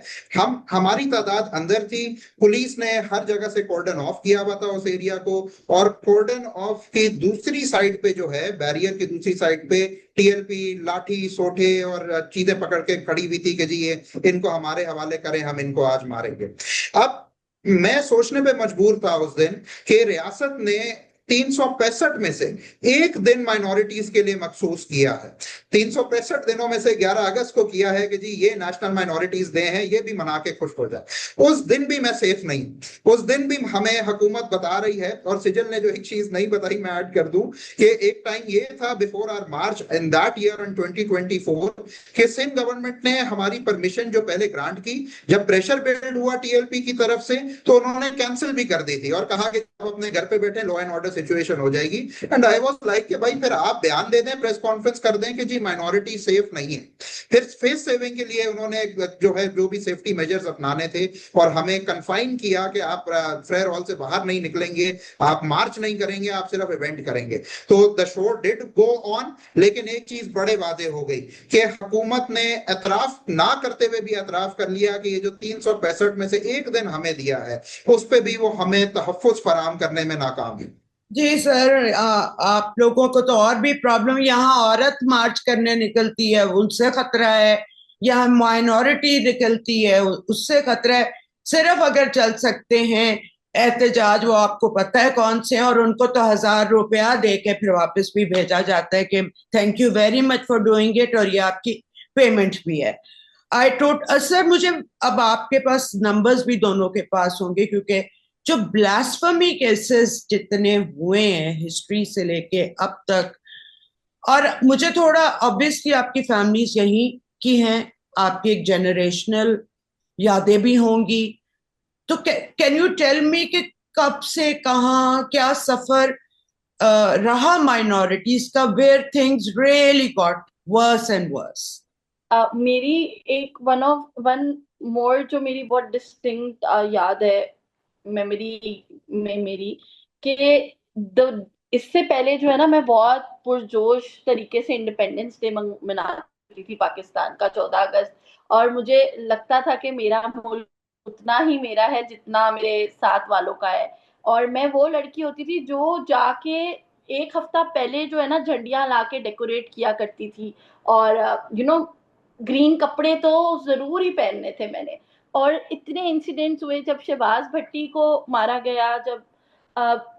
हमारी तादाद अंदर थी। पुलिस ने हर जगह से कॉर्डन ऑफ किया हुआ था उस एरिया को और कॉर्डन ऑफ की दूसरी साइड पे जो है, बैरियर की दूसरी साइड पे टीएलपी लाठी सोटे और चीजें पकड़ के खड़ी हुई थी कि जी ये इनको हमारे हवाले करें, हम इनको आज मारेंगे। अब मैं सोचने पे मजबूर था उस दिन कि रियासत ने 365 में से एक दिन माइनॉरिटीज के लिए मखसूस किया है। 365 दिनों में से 11 अगस्त को किया है कि जी ये नेशनल माइनॉरिटीज डे है, ये भी मना के खुश हो जाए। उस दिन भी मैं सेफ नहीं, उस दिन भी हमें हुकूमत बता रही है। और सिजल ने जो एक चीज नहीं बताई मैं ऐड कर दूं कि एक टाइम ये था before our march in that year in 2024 कि सिंध गवर्नमेंट ने हमारी परमिशन जो पहले ग्रांट की, जब प्रेशर बिल्ड हुआ टीएलपी की तरफ से तो उन्होंने कैंसिल भी कर दी थी और कहा कि आप अपने घर पे बैठे, लॉ एंड ऑर्डर सिचुएशन हो जाएगी। एंड आई वाज लाइक कि भाई फिर आप बयान दे दें, प्रेस कॉन्फ्रेंस कर दें कि जी माइनॉरिटी सेफ नहीं है। फिर फेस सेविंग के लिए उन्होंने जो है जो भी सेफ्टी मेजर्स अपनाने थे और हमें कन्फाइन किया कि आप फ्रेयर हॉल से बाहर नहीं निकलेंगे, आप मार्च नहीं करेंगे, आप सिर्फ इवेंट करेंगे। तो the show did go on, लेकिन एक चीज बड़े वादे हो गई कि हुकूमत ने एतराफ ना करते हुए भी एतराफ कर लिया कि ये जो 365 में से एक दिन हमें दिया है उस पे भी वो हमें तहफ़्फ़ुज़ फराहम करने में नाकाम है। जी सर, आप लोगों को तो और भी प्रॉब्लम, यहाँ औरत मार्च करने निकलती है उनसे खतरा है, यहाँ माइनॉरिटी निकलती है उससे खतरा है। सिर्फ अगर चल सकते हैं एहतजाज, वो आपको पता है कौन से हैं, और उनको तो 1000 रुपया दे के फिर वापस भी भेजा जाता है कि thank you very much for doing it, और ये आपकी पेमेंट भी है। सर मुझे अब आपके पास नंबर्स भी दोनों के पास होंगे, क्योंकि जो ब्लास्फेमी केसेस जितने हुए हैं हिस्ट्री से लेके अब तक, और मुझे थोड़ा ऑब्वियसली आपकी फैमिलीज यहीं की हैं, आपकी एक जनरेशनल यादें भी होंगी, तो कैन यू टेल मी कि कब से कहाँ क्या सफर रहा माइनॉरिटीज का, where things really got worse and worse? मेरी एक वन मोर जो मेरी बहुत डिस्टिंक्ट याद है मेमोरी में मेरी, कि इससे पहले जो है ना मैं बहुत पुरजोश तरीके से इंडिपेंडेंस डे मनाती थी पाकिस्तान का 14 अगस्त, और मुझे लगता था कि मेरा मुल्क उतना ही मेरा है जितना मेरे साथ वालों का है। और मैं वो लड़की होती थी जो जाके एक हफ्ता पहले जो है ना झंडियां ला के डेकोरेट किया करती थी, और ग्रीन कपड़े तो जरूर ही पहनने थे मैंने। और इतने इंसिडेंट्स हुए जब शहबाज भट्टी को मारा गया, जब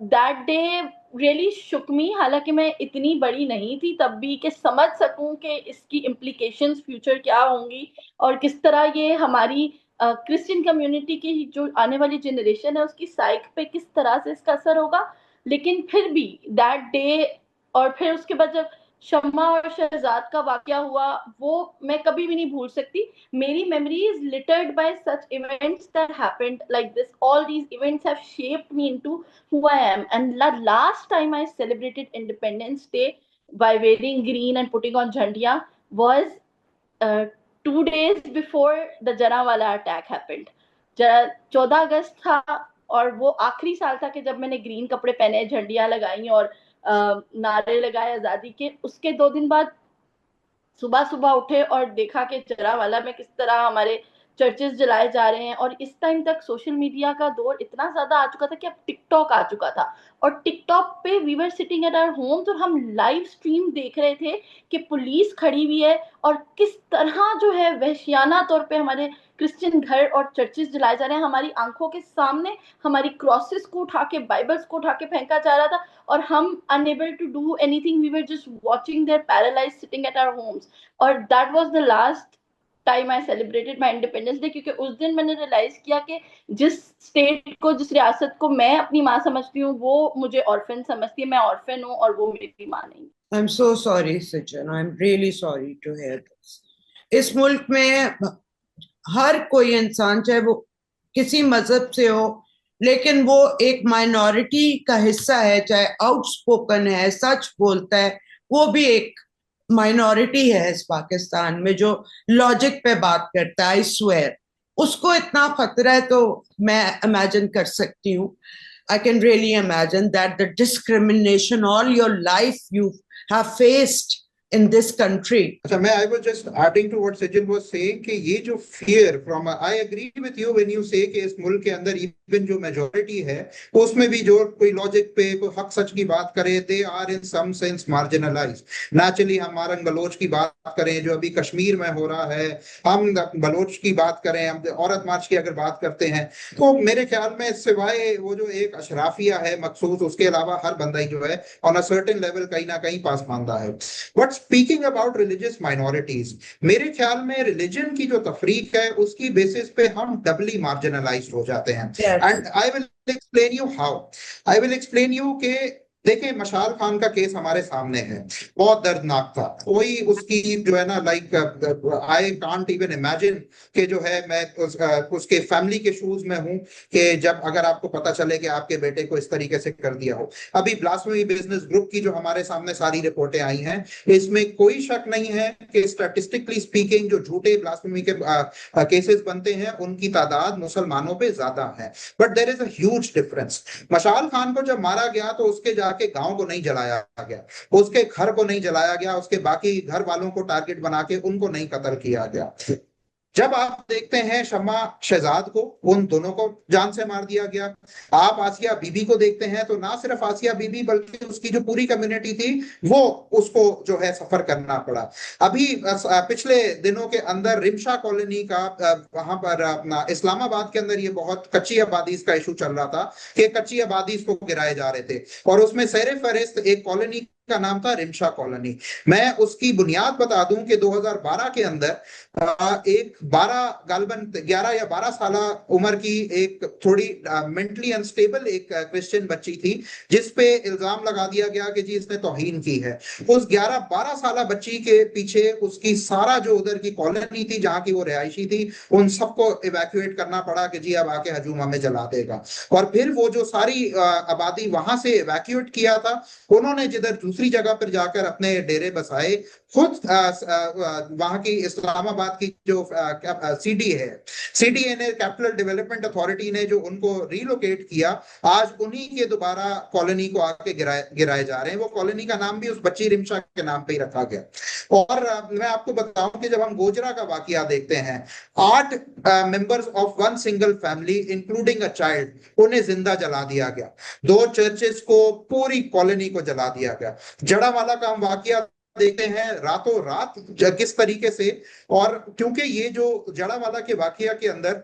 दैट डे रियली शुक मी, हालांकि मैं इतनी बड़ी नहीं थी तब भी कि समझ सकूं कि इसकी इम्प्लीकेशंस फ्यूचर क्या होंगी और किस तरह ये हमारी क्रिश्चियन कम्युनिटी की जो आने वाली जनरेशन है उसकी साइक पे किस तरह से इसका असर होगा। लेकिन फिर भी दैट डे, और फिर उसके बाद जब शम्मा और शहजाद का वाकया हुआ, वो मैं कभी भी नहीं भूल सकती। मेरी memory is littered by such events that happened like this. All these events have shaped me into who I am. And last time I celebrated Independence Day by wearing green and putting on jhandiya was 2 days before the Jallianwala attack happened. 14 अगस्त था और वो आखिरी साल था कि जब मैंने ग्रीन कपड़े पहने, झंडियां लगाई और नारे लगाए आजादी के। उसके 2 दिन बाद सुबह सुबह उठे और देखा कि जलियांवाला में किस तरह हमारे चर्चेस जलाए जा रहे हैं। और इस टाइम तक सोशल मीडिया का दौर इतना ज्यादा आ चुका था कि अब टिकटॉक आ चुका था, और टिकटॉक पे we were sitting at our homes और हम लाइव स्ट्रीम देख रहे थे कि पुलिस खड़ी हुई है और किस तरह जो है वहशियाना तौर पे हमारे क्रिश्चियन घर और चर्चेस जलाए जा रहे हैं। हमारी आंखों के सामने हमारी क्रॉसेस को उठा के, बाइबल्स को उठा के फेंका जा रहा था, और हम unable to do anything, we were just watching there paralyzed sitting at our homes. और that was the last time I celebrated my Independence Day, क्योंकि उस दिन मैंने रियलाइज किया कि जिस स्टेट को, जिस रियासत को मैं अपनी माँ समझती हूँ वो मुझे ऑर्फन समझती है। मैं ऑर्फन हूँ और वो मेरी माँ नहीं। I am so sorry Sachin, I am really sorry to hear this. इस मुल्क में हर कोई इंसान, चाहे वो किसी मजहब से हो, लेकिन वो एक माइनॉरिटी का हिस्सा है, चाहे आउटस्पोकन है, सच बोलता है, वो भी एक माइनॉरिटी है इस पाकिस्तान में जो लॉजिक पे बात करता है। आई स्वेयर उसको इतना खतरा है, तो मैं इमेजिन कर सकती हूँ, I can really imagine that the discrimination all your life you have faced in this country. अच्छा, I was just adding to what Sejal was saying कि ये जो fear from, I agree with you when you say कि इस मुल्क के अंदर even जो majority है उसमें भी जो कोई logic पे कोई हक सच की बात करे, they are in some sense marginalized. Naturally हम मारन बलोच की बात करें जो अभी कश्मीर में हो रहा है, हम बलोच की बात करें, हम औरत मार्च की अगर बात करते हैं, तो मेरे ख्याल में सिवाय वो जो एक अशराफिया है मखसूस, उसके अलावा हर बंदा ही जो है on a certain level कहीं ना कहीं पासमानदा है. But speaking about religious minorities, मेरे ख्याल में रिलीजन की जो तफरीक है उसकी बेसिस पे हम डबली मार्जिनलाइज्ड हो जाते हैं. And I will explain you how. I will explain you के देखिए, मशाल खान का केस हमारे सामने है, बहुत दर्दनाक था. कोई उसकी जो है ना like I can't even imagine कि जो है मैं उसके फैमिली के शूज में हूं कि जब अगर आपको पता चले कि आपके बेटे को इस तरीके से कर दिया हो. अभी ब्लास्फेमी बिजनेस ग्रुप की जो हमारे सामने सारी रिपोर्टें आई हैं, इसमें कोई शक नहीं है कि स्टैटिस्टिकली स्पीकिंग जो झूठे ब्लास्फेमी के केसेस बनते हैं उनकी तादाद मुसलमानों पे ज्यादा है. But there is a huge difference. Mashal Khan को जब मारा गया तो उसके जाके गांव को नहीं जलाया गया, उसके घर को नहीं जलाया गया, उसके बाकी घर वालों को टारगेट बना के उनको नहीं कत्ल किया गया. जब आप देखते हैं शम्मा शहजाद को, उन दोनों को जान से मार दिया गया. आप आसिया बीबी को देखते हैं तो ना सिर्फ आसिया बीबी बल्कि उसकी जो पूरी कम्युनिटी थी वो उसको जो है सफर करना पड़ा. अभी पिछले दिनों के अंदर रिमशा कॉलोनी का वहां पर अपना इस्लामाबाद के अंदर ये बहुत कच्ची आबादीज का इशू चल रहा था कि कच्ची आबादीज को गिराए जा रहे थे, और उसमें सर फहरिस्त एक कॉलोनी का नाम था रिमशा कॉलोनी. मैं उसकी बुनियाद बता दूं कि 2012 के अंदर एक 11 या 12 साल उम्र की एक थोड़ी मेंटली अनस्टेबल एक क्रिश्चियन बच्ची थी जिस पे इल्जाम लगा दिया गया कि जी इसने तौहीन की है. उस 11-12 साल बच्ची के पीछे उसकी सारा जो उधर की कॉलोनी थी जहां की वो रिहायशी थी उन सबको इवैक्यूएट करना पड़ा कि जी अब आके हजूम हमें जला देगा. और फिर वो जो सारी आबादी वहां से इवैक्यूएट किया था, उन्होंने जिधर दूसरी जगह पर जाकर अपने डेरे बसाए. खुद वहां की इस्लामाबाद की जो सीडीए है, सीडीए ने, कैपिटल डेवलपमेंट अथॉरिटी ने जो उनको रिलोकेट किया, आज उन्हीं के दोबारा कॉलोनी को आके गिराए जा रहे हैं. वो कॉलोनी का नाम भी उस बच्ची रिमशा के नाम पे ही रखा गया. और मैं आपको बताऊं कि जब हम गोजरा का वाकया देखते हैं, 8 members of one single family including a child, उन्हें जिंदा जला दिया गया. 2 चर्चेस को, पूरी कॉलोनी को जला दिया गया. जड़ावाला का हम वाकया देखते हैं रातों रात किस तरीके से. और क्योंकि ये जो जड़ावाला के वाकया के अंदर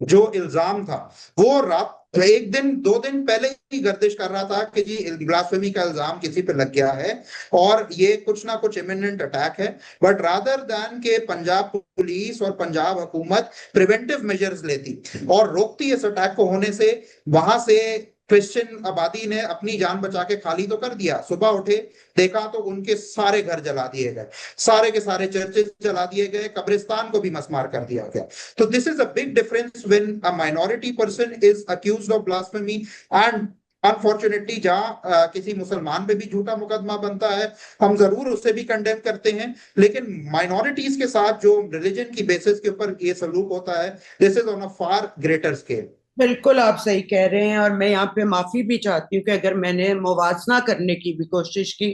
जो इल्जाम था वो रात 1 दिन 2 दिन पहले ही गर्दिश कर रहा था कि जी ब्लास्फेमी का इल्जाम किसी पे लग गया है और ये कुछ ना कुछ इमिनेंट अटैक है. बट रादर दैन के पंजाब पुलिस और पंजाब हुकूमत प्रिवेंटिव मेजर्स लेती और रोकती इस अटैक को होने से, वहां से क्रिश्चियन आबादी ने अपनी जान बचा के खाली तो कर दिया. सुबह उठे, देखा तो उनके सारे घर जला दिए गए, सारे के सारे चर्चेस जला दिए गए, कब्रिस्तान को भी मसमार कर दिया गया. तो this is a big difference when a minority person is accused of blasphemy. And unfortunately जहां किसी मुसलमान पे भी झूठा मुकदमा बनता है, हम जरूर उससे भी कंडेम करते हैं, लेकिन माइनॉरिटीज के साथ जो रिलीजन की बेसिस के ऊपर ये सलूक होता है, this is on a far greater scale. बिल्कुल आप सही कह रहे हैं, और मैं यहाँ पे माफी भी चाहती हूँ कि अगर मैंने मुवाजना करने की भी कोशिश की,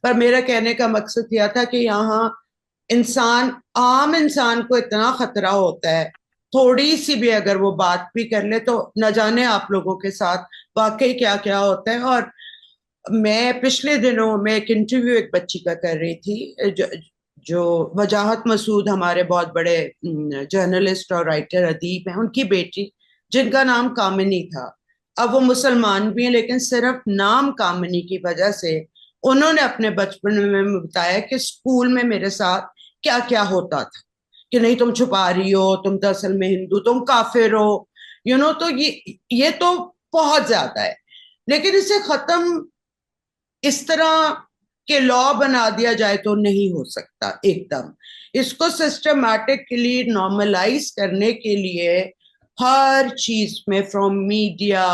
पर मेरा कहने का मकसद यह था कि यहाँ आम इंसान को इतना खतरा होता है, थोड़ी सी भी अगर वो बात भी कर ले तो न जाने आप लोगों के साथ वाकई क्या क्या होता है. और मैं पिछले दिनों में एक इंटरव्यू एक बच्ची का कर रही थी जो वजाहत मसूद, हमारे बहुत बड़े जर्नलिस्ट और राइटर अदीब हैं, उनकी बेटी जिनका नाम कामिनी था. अब वो मुसलमान भी हैं, लेकिन सिर्फ नाम कामिनी की वजह से उन्होंने अपने बचपन में बताया कि स्कूल में मेरे साथ क्या क्या होता था, कि नहीं तुम छुपा रही हो, तुम तो असल में हिंदू, तुम काफिर हो, तो ये तो बहुत ज्यादा है. लेकिन इसे खत्म इस तरह के लॉ बना दिया जाए तो नहीं हो सकता एकदम. इसको सिस्टमैटिकली नॉर्मलाइज करने के लिए हर चीज में, from media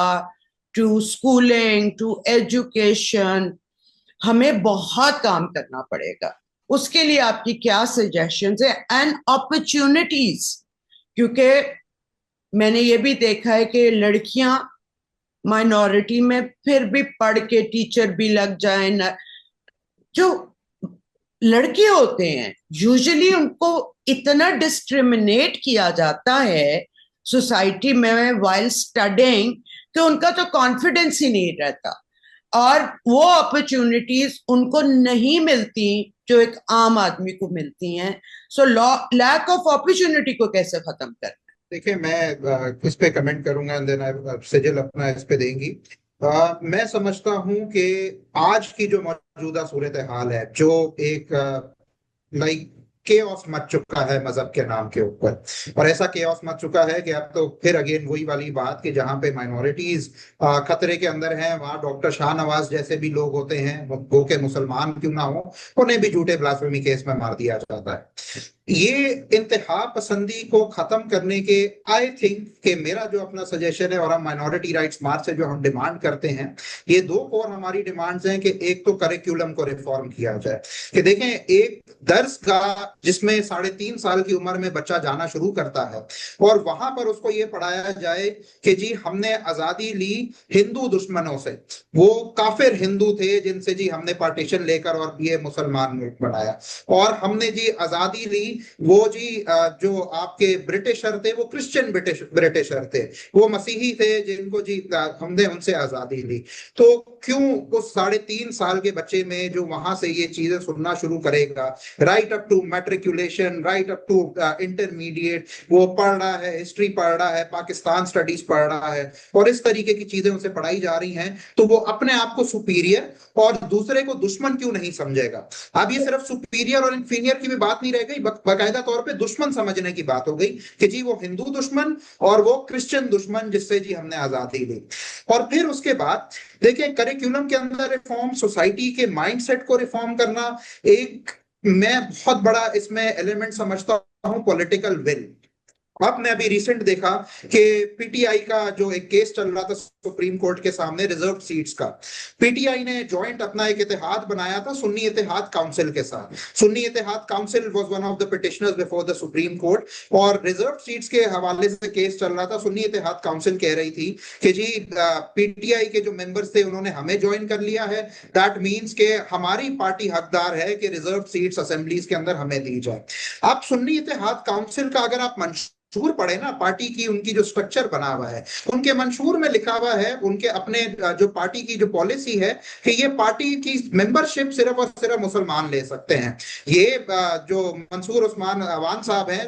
to schooling to education, हमें बहुत काम करना पड़ेगा. उसके लिए आपकी क्या सजेशंस है? एंड अपॉर्चुनिटीज, क्योंकि मैंने ये भी देखा है कि लड़कियां माइनॉरिटी में फिर भी पढ़ के टीचर भी लग जाए, जो लड़के होते हैं यूजुअली उनको इतना डिस्क्रिमिनेट किया जाता है सोसाइटी में वाइल स्टडिंग कि उनका तो कॉन्फिडेंस ही नहीं रहता और वो अपॉर्चुनिटीज उनको नहीं मिलती जो एक आम आदमी को मिलती हैं। सो लैक ऑफ अपॉर्चुनिटी को कैसे खत्म करना? देखिए, मैं इस पे कमेंट करूंगा एंड देन सजल अपना इस पे देंगी। मैं समझता हूं कि आज की जो मौजूदा सूरत हाल है, जो एक लाइक केओस मच चुका है मजहब के नाम के ऊपर, और ऐसा केओस मच चुका है कि अब तो फिर अगेन वही वाली बात कि जहां पे माइनॉरिटीज खतरे के अंदर हैं, वहां डॉक्टर शाहनवाज जैसे भी लोग होते हैं, वो के मुसलमान क्यों ना हो, उन्हें भी झूठे ब्लास्फेमी केस में मार दिया जाता है। ये इंतहा पसंदी को खत्म करने के, आई थिंक कि मेरा जो अपना सजेशन है, और हम माइनॉरिटी राइट्स मार्च से जो हम डिमांड करते हैं, ये दो और हमारी डिमांड्स हैं कि एक तो करिकुलम को रिफॉर्म किया जाए। कि देखें, एक दर्सगाह जिसमें 3.5 साल की उम्र में बच्चा जाना शुरू करता है और वहां पर उसको ये पढ़ाया जाए कि जी हमने आजादी ली हिंदू दुश्मनों से, वो काफिर हिंदू थे जिनसे जी हमने पार्टीशन लेकर और ये मुसलमान मुल्क बनाया, और हमने जी आजादी ली, वो जी जो आपके ब्रिटिशर थे वो क्रिश्चियन ब्रिटिशर थे, वो मसीही थे जिनको जी हमने उनसे आजादी ली। तो क्यों उस 3.5 साल के बच्चे में जो वहां से ये चीजें सुनना शुरू करेगा, right up to matriculation, right up to intermediate, वो पढ़ रहा है, हिस्ट्री पढ़ रहा है, पाकिस्तान स्टडीज पढ़ रहा है, और इस तरीके की चीजें उसे पढ़ाई जा रही हैं, तो वो अपने आप को सुपीरियर और दूसरे को दुश्मन क्यों नहीं समझेगा? अब ये सिर्फ सुपीरियर और इंफीरियर की भी बात नहीं रह गई, बाकायदा तौर पे दुश्मन समझने की बात हो गई कि जी वो हिंदू दुश्मन और वो क्रिश्चियन दुश्मन जिससे जी हमने आजादी ली। और फिर उसके बाद देखिए, करिकुलम के अंदर रिफॉर्म, सोसाइटी के माइंडसेट को रिफॉर्म करना, एक मैं बहुत बड़ा इसमें एलिमेंट समझता हूं पॉलिटिकल विल। आपने अभी रिसेंट देखा कि पीटीआई का जो एक केस चल रहा था सुप्रीम कोर्ट के सामने रिजर्व सीट्स का, पीटीआई ने जॉइंट अपना एक इत्तेहाद बनाया था सुन्नी इत्तेहाद काउंसिल के साथ। Sunni Ittehad Council was one of the petitioners before the Supreme Court, और रिजर्व सीट्स के हवाले से केस चल रहा था। सुन्नी इत्तेहाद काउंसिल कह रही थी कि जी पीटीआई के जो मेंबर्स थे उन्होंने हमें ज्वाइन कर लिया है, दैट मीन्स के हमारी पार्टी हकदार है कि रिजर्व सीट्स असेंबलीज के अंदर हमें दी जाए। अब सुन्नी इत्तेहाद काउंसिल का अगर आप मंशूर पढ़े ना, पार्टी की उनकी जो स्ट्रक्चर बना हुआ है, उनके मंशूर में लिखा हुआ है, उनके अपने जो पार्टी की जो पॉलिसी है कि ये पार्टी की मेंबरशिप सिर्फ और सिर्फ मुसलमान ले सकते हैं। ये जो मंसूर उस्मान अवान साहब हैं,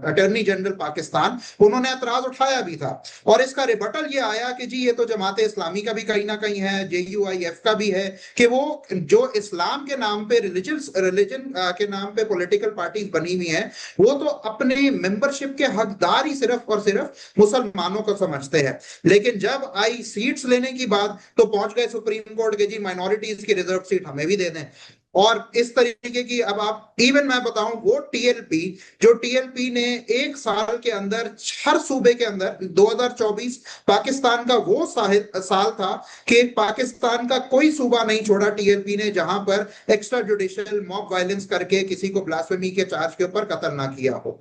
अटॉर्नी जनरल पाकिस्तान, उन्होंने एतराज उठाया भी था, और इसका रिबटल ये आया कि जी ये तो जमात इस्लामी का भी कहीं ना कहीं है, JUIF का भी है, कि वो जो इस्लाम के नाम पे रिलीजन के नाम पे पॉलिटिकल पार्टीज बनी हुई हैं, वो तो अपने मेंबरशिप के हकदार ही सिर्फ और सिर्फ मुसलमानों को समझते हैं। लेकिन जब आई सीट्स लेने की बात, तो पहुंच गए सुप्रीम कोर्ट के जी माइनॉरिटीज की रिजर्व सीट हमें भी दे दें। और इस तरीके की, अब आप इवन मैं बताऊं, वो टीएलपी, जो टीएलपी ने एक साल के अंदर हर सूबे के अंदर, 2024 पाकिस्तान का वो साल था कि पाकिस्तान का कोई सूबा नहीं छोड़ा टीएलपी ने जहां पर एक्स्ट्रा जुडिशियल मॉब वायलेंस करके किसी को ब्लास्फेमी के चार्ज के ऊपर कत्ल ना किया हो।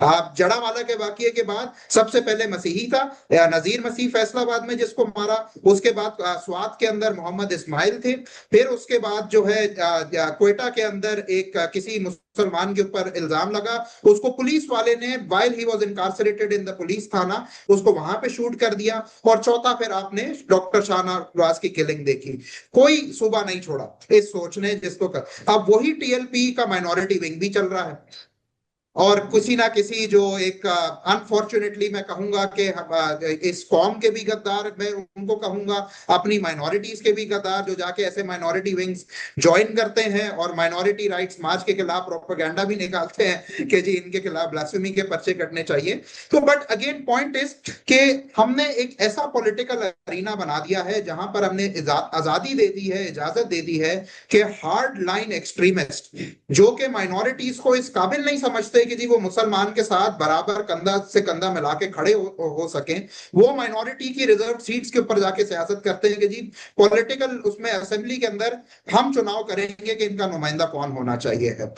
आप जड़ावाला के वाकये के बाद सबसे पहले मसीही था, नजीर मसीह फैसलाबाद में जिसको मारा, उसके बाद स्वात के अंदर मोहम्मद इस्माइल थे, फिर उसके बाद जो है क्वेटा के अंदर एक किसी मुसलमान के ऊपर इल्जाम लगा, उसको पुलिस वाले ने while he was incarcerated in the police thana, उसको वहां पे शूट कर दिया। और चौथा फिर आपने डॉक्टर शाहनवाज की किलिंग देखी। कोई सूबा नहीं छोड़ा इस सोच ने जिसको कर। अब वही टीएलपी का माइनॉरिटी विंग भी चल रहा है, और किसी ना किसी जो एक अनफॉर्चुनेटली मैं कहूंगा कि इस कौम के भी गद्दार, मैं उनको कहूंगा, अपनी माइनॉरिटीज के भी गद्दार, जो जाके ऐसे माइनॉरिटी विंग्स ज्वाइन करते हैं और माइनॉरिटी राइट्स मार्च के खिलाफ प्रोपेगेंडा भी निकालते हैं कि जी इनके खिलाफ ब्लास्फेमी के पर्चे कटने चाहिए। तो बट अगेन पॉइंट इज कि हमने एक ऐसा पॉलिटिकल अरीना बना दिया है जहां पर हमने आजादी दे दी है, इजाजत दे दी है कि हार्ड लाइन एक्सट्रीमिस्ट जो कि माइनॉरिटीज को इस काबिल नहीं समझते कि जी वो मुसलमान के साथ बराबर कंधा से कंधा मिला के खड़े हो सके, वो माइनॉरिटी की रिजर्व सीट्स के ऊपर जाके सियासत करते हैं कि जी पॉलिटिकल उसमें असेंबली के अंदर हम चुनाव करेंगे कि इनका नुमाइंदा कौन होना चाहिए है।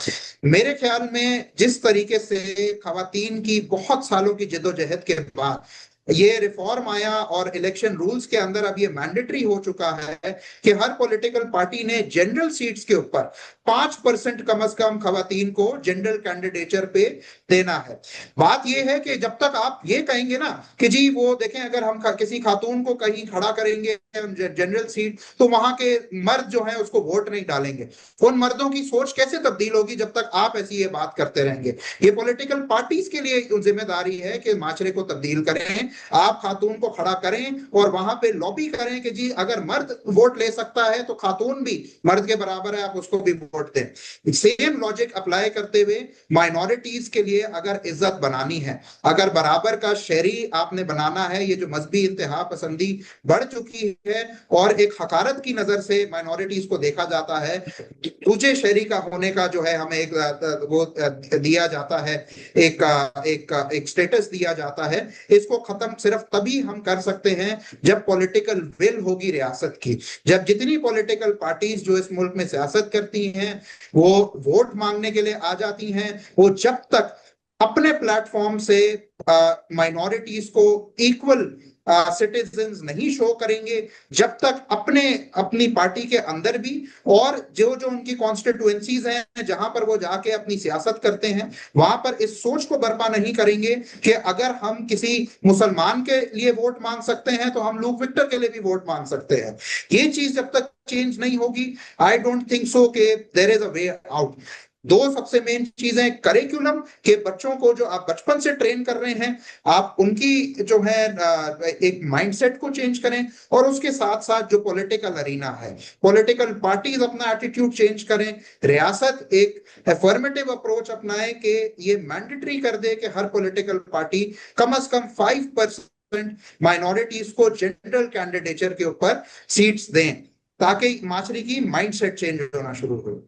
मेरे ख्याल में जिस तरीके से खवातीन की बहुत सालों की जद्दोजहद के बाद ये रिफॉर्म आया और इलेक्शन रूल्स के अंदर अब ये मैंडेटरी हो चुका है कि हर पॉलिटिकल पार्टी ने जनरल सीट्स के ऊपर 5% कम अज कम खवातीन को जनरल कैंडिडेचर पे देना है। बात ये है कि जब तक आप ये कहेंगे ना कि जी वो देखें, अगर हम किसी खातून को कहीं खड़ा करेंगे जनरल सीट तो वहां के मर्द जो है उसको वोट नहीं डालेंगे, उन मर्दों की सोच कैसे तब्दील होगी जब तक आप ऐसी ये बात करते रहेंगे। ये पॉलिटिकल पार्टीज के लिए जिम्मेदारी है कि माशरे को तब्दील करें, आप खातून को खड़ा करें और वहां पे लॉबी करें कि जी अगर मर्द वोट ले सकता है तो खातून भी मर्द के बराबर है, आप उसको भी वोट दें। सेम लॉजिक अप्लाई करते हुए माइनॉरिटीज के लिए अगर इज्जत बनानी है, अगर बराबर का शहरी आपने बनाना है, ये जो मजहबी इंतहा पसंदी बढ़ चुकी है और एक हकारत की नजर से माइनॉरिटीज को देखा जाता है, दूसरे शहरी का होने का जो है हमें एक वो दिया जाता है, एक एक स्टेटस दिया जाता है, इसको खत्म सिर्फ तभी हम कर सकते हैं जब पॉलिटिकल विल होगी रियासत की। जब जितनी पॉलिटिकल पार्टीज जो इस मुल्क में सियासत करती हैं वो वोट मांगने के लिए आ जाती हैं, वो जब तक अपने प्लेटफॉर्म से माइनॉरिटीज को इक्वल सिटीजन्स नहीं शो करेंगे, जब तक अपनी पार्टी के अंदर भी और जो जो उनकी कॉन्स्टिट्यूएंसीज हैं जहां पर वो जाके अपनी सियासत करते हैं वहां पर इस सोच को बर्पा नहीं करेंगे कि अगर हम किसी मुसलमान के लिए वोट मांग सकते हैं तो हम लूक विक्टर के लिए भी वोट मांग सकते हैं। ये चीज जब तक चेंज नहीं होगी, आई डोंट थिंक सो कि there is a way out. दो सबसे मेन चीजें, करिकुलम के बच्चों को जो आप बचपन से ट्रेन कर रहे हैं, आप उनकी जो है एक माइंडसेट को चेंज करें, और उसके साथ साथ जो पॉलिटिकल अरीना है, पॉलिटिकल पार्टीज अपना एटीट्यूड चेंज करें, रियासत एक अफर्मेटिव अप्रोच अपनाए कि ये मैंडेटरी कर दे कि हर पॉलिटिकल पार्टी कम अज कम 5% माइनॉरिटीज को जनरल कैंडिडेचर के ऊपर सीट्स दें, ताकि माशरे की माइंडसेट चेंज होना शुरू हो।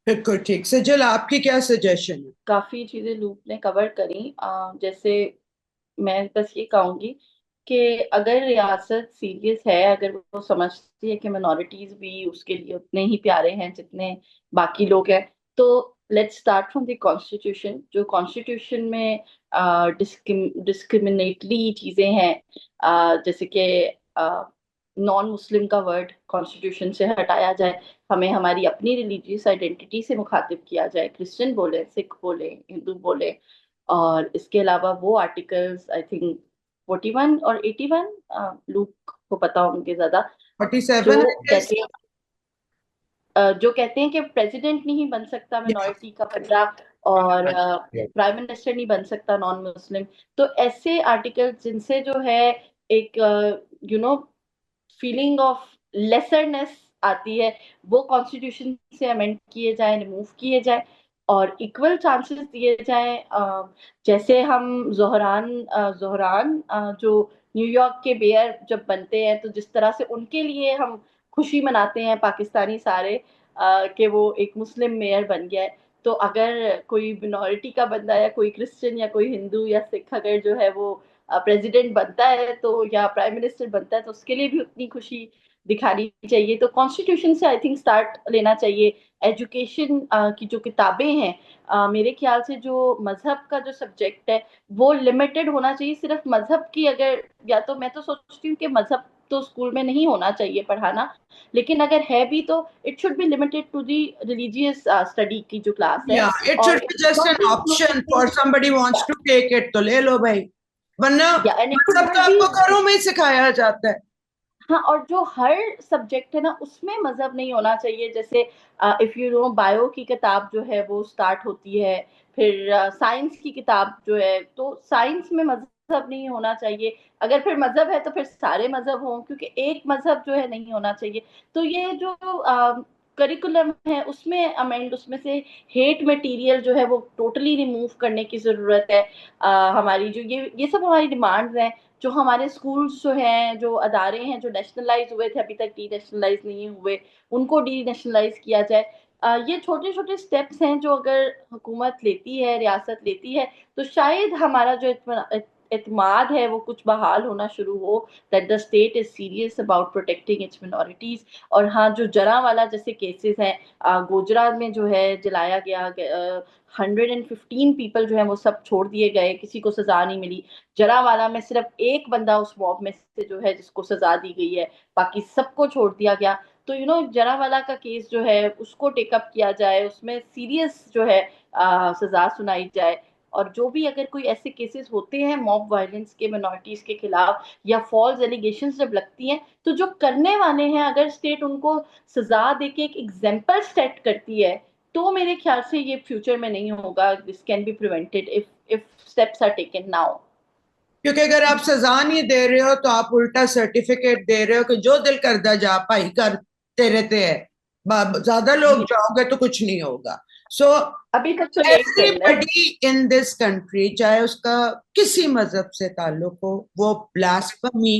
बिल्कुल ठीक। सजल, आपकी क्या सजेशन है? काफी चीजें लूप ने कवर करी। जैसे मैं बस ये कहूंगी कि अगर रियासत सीरियस है, अगर वो समझती है कि मिनॉरिटीज भी उसके लिए उतने ही प्यारे हैं जितने बाकी लोग हैं, तो let's start from the constitution. जो कॉन्स्टिट्यूशन में डिस्क्रिमिनेटली चीजें हैं, जैसे कि नॉन मुस्लिम का वर्ड कॉन्स्टिट्यूशन से हटाया जाए, हमें हमारी अपनी रिलीजियस आइडेंटिटी से मुखातिब किया जाए, क्रिश्चियन बोले, सिख बोले, हिंदू बोले। और इसके अलावा वो आर्टिकल्स आई थिंक 41 और 81, लूक को पता होंगे ज्यादा, 47 जो कहते हैं कि प्रेसिडेंट नहीं बन सकता मिनॉरिटी का बंदा, और प्राइम मिनिस्टर नहीं बन सकता नॉन मुस्लिम। तो ऐसे आर्टिकल्स जिनसे जो है एक फीलिंग ऑफ लेसरनेस आती है, वो कॉन्स्टिट्यूशन से अमेंड किए जाए, रिमूव किए जाए, और इक्वल चांसेस दिए जाए। जैसे हम जोहरान जो न्यूयॉर्क के मेयर जब बनते हैं, तो जिस तरह से उनके लिए हम खुशी मनाते हैं पाकिस्तानी सारे कि वो एक मुस्लिम मेयर बन गया है, तो अगर कोई मिनॉरिटी का बंदा या कोई क्रिश्चियन या कोई हिंदू या सिख अगर जो है वो प्रेसिडेंट बनता है तो या प्राइम मिनिस्टर बनता है, तो उसके लिए भी उतनी खुशी दिखानी चाहिए। तो कॉन्स्टिट्यूशन से आई थिंक स्टार्ट लेना चाहिए। एजुकेशन की जो किताबें हैं, मेरे ख्याल से जो मजहब का जो सब्जेक्ट है वो लिमिटेड होना चाहिए सिर्फ मजहब की। अगर, या तो मैं तो सोचती हूँ कि मजहब तो स्कूल में नहीं होना चाहिए पढ़ाना, लेकिन अगर है भी तो it should be limited to the religious study की जो क्लास है। Yeah, it और should be just an option for somebody wants to take it, तो ले लो भाई, वरना मतलब तो आपको घरों में ही सिखाया जाता है। हाँ, और जो हर सब्जेक्ट है ना उसमें मजहब नहीं होना चाहिए। जैसे इफ यू नो बायो की किताब जो है वो स्टार्ट होती है, फिर साइंस की किताब जो है, तो साइंस में मजहब नहीं होना चाहिए। अगर फिर मजहब है तो फिर सारे मजहब हों, क्योंकि एक मजहब जो है नहीं होना चाहिए। तो ये जो करिकुलम है उसमें अमेंड, उसमें से हेट मटेरियल जो है वो टोटली रिमूव करने की जरूरत है। हमारी जो ये सब हमारी डिमांड्स हैं। जो हमारे स्कूल्स जो हैं, जो अदारे हैं जो नेशनलाइज हुए थे अभी तक डी नेशनलाइज नहीं हुए, उनको डी नेशनलाइज किया जाए। ये छोटे छोटे स्टेप्स हैं जो अगर हुकूमत लेती है, रियासत लेती है, तो शायद हमारा जो एतमाद है वो कुछ बहाल होना शुरू हो, that the state is serious about protecting its minorities. और हाँ, जो जरावाला जैसे केसेस हैं, गुजरात में जो है जलाया गया, 115 पीपल जो है वो सब छोड़ दिए गए, किसी को सजा नहीं मिली। जरावाला में सिर्फ एक बंदा उस मॉब में से जो है जिसको सजा दी गई है, बाकी सबको छोड़ दिया गया। तो जरावाला का केस जो है उसको टेकअप किया जाए, उसमें सीरियस जो है सजा सुनाई जाए। और जो भी अगर कोई ऐसे केसेस होते हैं मॉब वायलेंस के मिनॉरिटीज के खिलाफ या फॉल्स एलिगेशंस जब लगती हैं, तो जो करने वाले हैं अगर स्टेट उनको सजा देके एक एग्जाम्पल सेट करती है, तो मेरे ख्याल से ये फ्यूचर में नहीं होगा। This can be prevented if steps are taken now. क्योंकि अगर आप सजा नहीं दे रहे हो तो आप उल्टा सर्टिफिकेट दे रहे हो कि जो दिल करदा जा भाई करते रहते हैं, ज्यादा लोग जाओगे तो कुछ नहीं होगा। सो अभी तक तो यही चल रहा है। एवरीबॉडी इन दिस कंट्री, चाहे उसका किसी मजहब से ताल्लुक हो, वो ब्लास्फेमी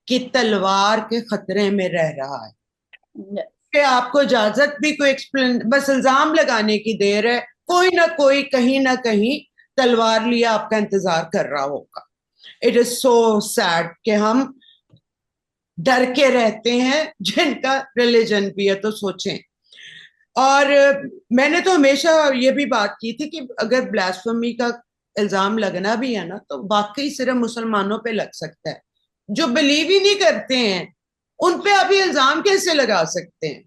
की तलवार के खतरे में रह रहा है कि आपको इजाजत भी कोई एक्सप्लेन, बस इल्जाम लगाने की देर है, कोई ना कोई कहीं ना कहीं तलवार लिए आपका इंतजार कर रहा होगा। इट इज सो सैड कि हम डर के रहते हैं जिनका रिलीजन भी है, तो सोचें। और मैंने तो हमेशा ये भी बात की थी कि अगर ब्लास्फेमी का इल्जाम लगना भी है ना, तो वाकई सिर्फ मुसलमानों पे लग सकता है। जो बिलीव ही नहीं करते हैं उन पे अभी इल्जाम कैसे लगा सकते हैं?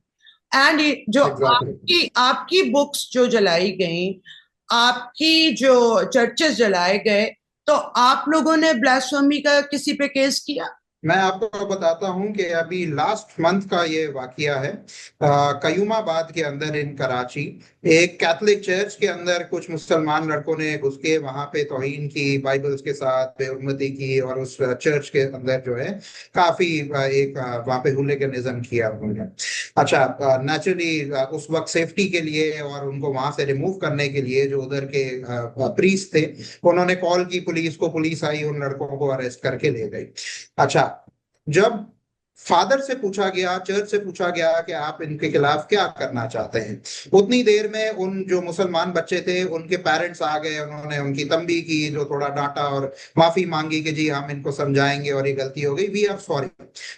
एंड जो आपकी बुक्स जो जलाई गई, आपकी जो चर्चेस जलाए गए, तो आप लोगों ने ब्लास्फेमी का किसी पे केस किया? मैं आपको बताता हूं कि अभी लास्ट मंथ का ये वाकया है। कयूमाबाद के अंदर इन कराची एक कैथोलिक चर्च के अंदर कुछ मुसलमान लड़कों ने घुस के वहां पे तौहीन की, बाइबल्स के साथ बेहुरमती की, और उस चर्च के अंदर जो है काफी एक वहां पे हुलिगनिज्म किया उन्होंने। अच्छा, नेचुरली उस वक्त सेफ्टी के लिए और उनको वहां से रिमूव करने के लिए जो उधर के प्रीस्ट थे, उन्होंने कॉल की पुलिस को, पुलिस आई, उन लड़कों को अरेस्ट करके ले गई। अच्छा, जब फादर से पूछा गया, चर्च से पूछा गया कि आप इनके खिलाफ क्या करना चाहते हैं, उतनी देर में उन जो मुसलमान बच्चे थे उनके पेरेंट्स आ गए, उन्होंने उनकी तंबी की, जो थोड़ा डांटा और माफी मांगी कि जी हम इनको समझाएंगे और ये गलती हो गई, वी आर सॉरी।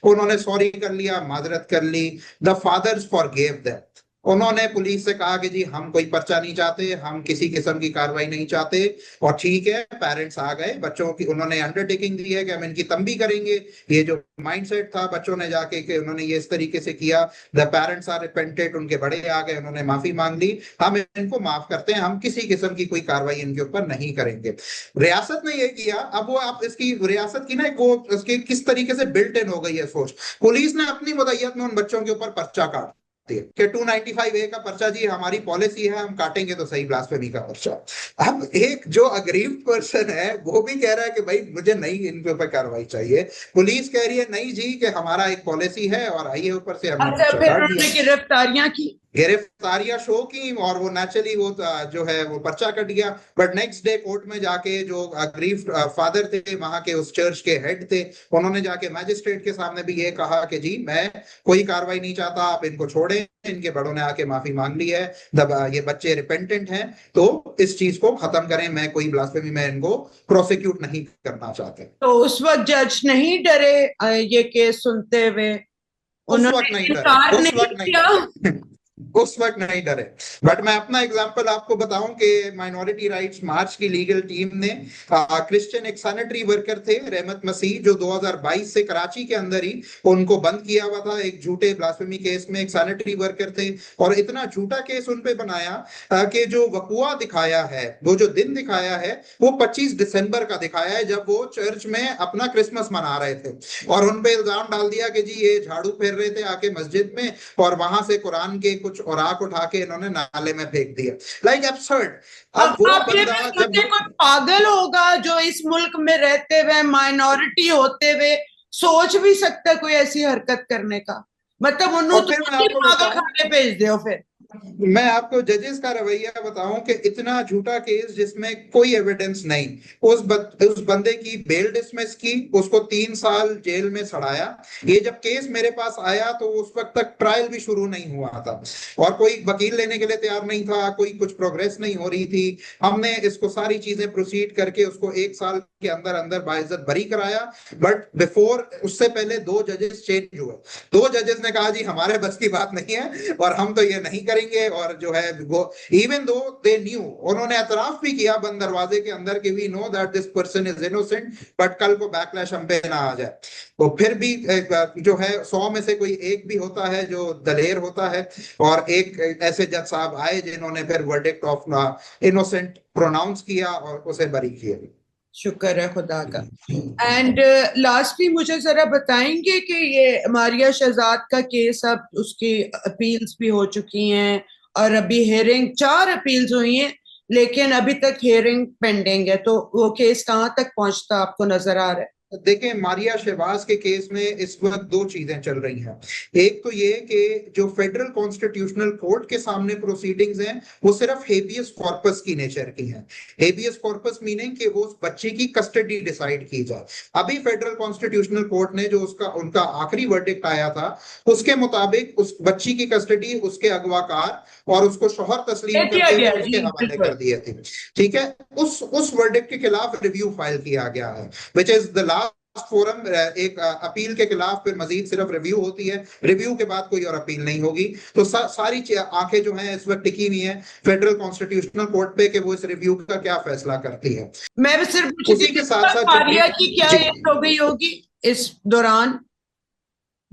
उन्होंने सॉरी कर लिया, माजरत कर ली। The fathers forgive them. उन्होंने पुलिस से कहा कि जी हम कोई पर्चा नहीं चाहते, हम किसी किस्म की कार्रवाई नहीं चाहते, और ठीक है, पेरेंट्स आ गए, बच्चों की उन्होंने अंडरटेकिंग दी है कि हम इनकी तंबी करेंगे। ये जो माइंडसेट था बच्चों ने जाके कि उन्होंने ये इस तरीके से किया, द पेरेंट्स आर रिपेंटेड, उनके बड़े आ गए, उन्होंने माफी मांग ली, हम इनको माफ करते हैं, हम किसी किस्म की कोई कार्रवाई इनके ऊपर नहीं करेंगे। रियासत ने ये किया। अब वो आप इसकी रियासत की ना वो उसके किस तरीके से बिल्ट इन हो गई है सोच। पुलिस ने अपनी मुद्दत में उन बच्चों के ऊपर पर्चा काट कि 295A का पर्चा जी हमारी पॉलिसी है, हम काटेंगे तो सही ब्लास्फेमी का पर्चा। अब एक जो अग्रीव्ड पर्सन है वो भी कह रहा है कि भाई मुझे नहीं इनके ऊपर कार्रवाई चाहिए। पुलिस कह रही है नहीं जी कि हमारा एक पॉलिसी है, और आइए ऊपर से हमने अच्छा, फिर उन्होंने गिरफ्तारियां की, गिरफ्तारियां शो की, और वो नेचुरली वो जो है वो पर्चा कट गया। बट नेक्स्ट डे कोर्ट में जाके जो अग्रीव्ड फादर थे वहां के, उस चर्च के हेड थे, उन्होंने जाके मैजिस्ट्रेट के सामने भी ये कहा कि जी मैं कोई कार्रवाई नहीं चाहता, आप इनको छोड़ें। इनके बड़ों ने आके माफी मांग ली है, ये बच्चे रिपेंटेंट हैं, तो इस चीज को खत्म करें, मैं कोई ब्लास्फेमी में इनको प्रोसिक्यूट नहीं करना चाहते। तो उस वक्त जज नहीं डरे ये केस सुनते हुए? उस वक्त नहीं डरे, उस वक्त नहीं उस वक्त नहीं डरे। बट मैं अपना एग्जांपल आपको बताऊं कि माइनॉरिटी राइट्स मार्च की लीगल टीम ने क्रिश्चियन एक सैनिटरी वर्कर थे रहमत मसीह, जो 2022 से कराची के अंदर ही उनको बंद किया हुआ था एक झूठे ब्लास्फेमी केस में। एक सैनिटरी वर्कर थे, और इतना झूठा केस उन पे बनाया कि जो वकुआ दिखाया है, वो जो दिन दिखाया है, वो 25 दिसंबर का दिखाया है, जब वो चर्च में अपना क्रिसमस मना रहे थे। और उन पे इल्जाम डाल दिया कि जी ये झाड़ू फेर रहे थे आके मस्जिद में, और वहां से कुरान के कुछ औराक उठा के इन्होंने नाले में फेंक दिया। Like absurd. अब वो बंदा जब कोई पागल होगा जो इस मुल्क में रहते हुए, माइनॉरिटी होते हुए, सोच भी सकता है कोई ऐसी हरकत करने का? मतलब उन्होंने पागल खाने भेज दो फिर। मैं आपको जजेस का रवैया बताऊं कि इतना झूठा केस जिसमें कोई एविडेंस नहीं, उस बंदे की बेल डिसमिस की, उसको 3 साल जेल में सड़ाया। ये जब केस मेरे पास आया तो उस वक्त तक ट्रायल भी शुरू नहीं हुआ था और कोई वकील लेने के लिए तैयार नहीं था, कोई कुछ प्रोग्रेस नहीं हो रही थी। हमने इसको सारी चीजें प्रोसीड करके उसको 1 साल के अंदर अंदर बाइज्जत बरी कराया। बट बिफोर, उससे पहले 2 जजेस चेंज हुए। 2 जजेस ने कहा जी हमारे बस की बात नहीं है और हम तो ये नहीं करेंगे, और जो है वो इवन दो दे न्यू, उन्होंने एतराफ भी किया बंद दरवाजे के अंदर कि we know that this person is innocent, but कल को बैकलैश हम पे ना आ जाए। तो फिर भी जो है 100 में से कोई एक भी होता है जो दलेर होता है, और एक ऐसे जज साहब आए जिन्होंने फिर वर्डिक्ट ऑफ इनोसेंट प्रोनाउंस किया और उसे बरी किया। शुक्र है खुदा का। एंड लास्टली मुझे जरा बताएंगे कि ये मारिया शहजाद का केस, अब उसकी अपील्स भी हो चुकी हैं और अभी हेयरिंग, 4 अपील्स हुई हैं लेकिन अभी तक हेयरिंग पेंडिंग है, तो वो केस कहाँ तक पहुंचता आपको नजर आ रहा है? देखें, मारिया शहबाज के केस में इस वक्त 2 चीजें चल रही हैं। एक तो ये कि जो फेडरल कॉन्स्टिट्यूशनल कोर्ट के सामने प्रोसीडिंग्स हैं वो सिर्फ हेबियस कॉर्पस की नेचर की हैं। हेबियस कॉर्पस मीनिंग कि वो उस बच्चे की कस्टडी डिसाइड की जाए। अभी फेडरल कॉन्स्टिट्यूशनल कोर्ट ने जो उनका आखिरी वर्डिक्ट आया था उसके मुताबिक उस बच्ची की कस्टडी उसके अगवाकार और उसको शौहर तस्लीम दे दिया करते गया हुए उसके जी, हवाले बिल्कुल। कर दिए थे। ठीक है, उस वर्डिक्ट के खिलाफ रिव्यू फाइल किया गया है, which is the last forum. एक अपील के खिलाफ फिर मजीद सिर्फ रिव्यू होती है, रिव्यू के बाद कोई और अपील नहीं होगी। तो सारी आंखें जो हैं इस वक्त टिकी हुई हैं फेडरल कॉन्स्टिट्यूशनल कोर्ट पे कि वो इस रिव्यू का क्या फैसला करती है। मैं बस सिर्फ पूछी थी उसी कि के साथ साथ जो मारिया की क्या जी, एज हो गई होगी इस दौरान?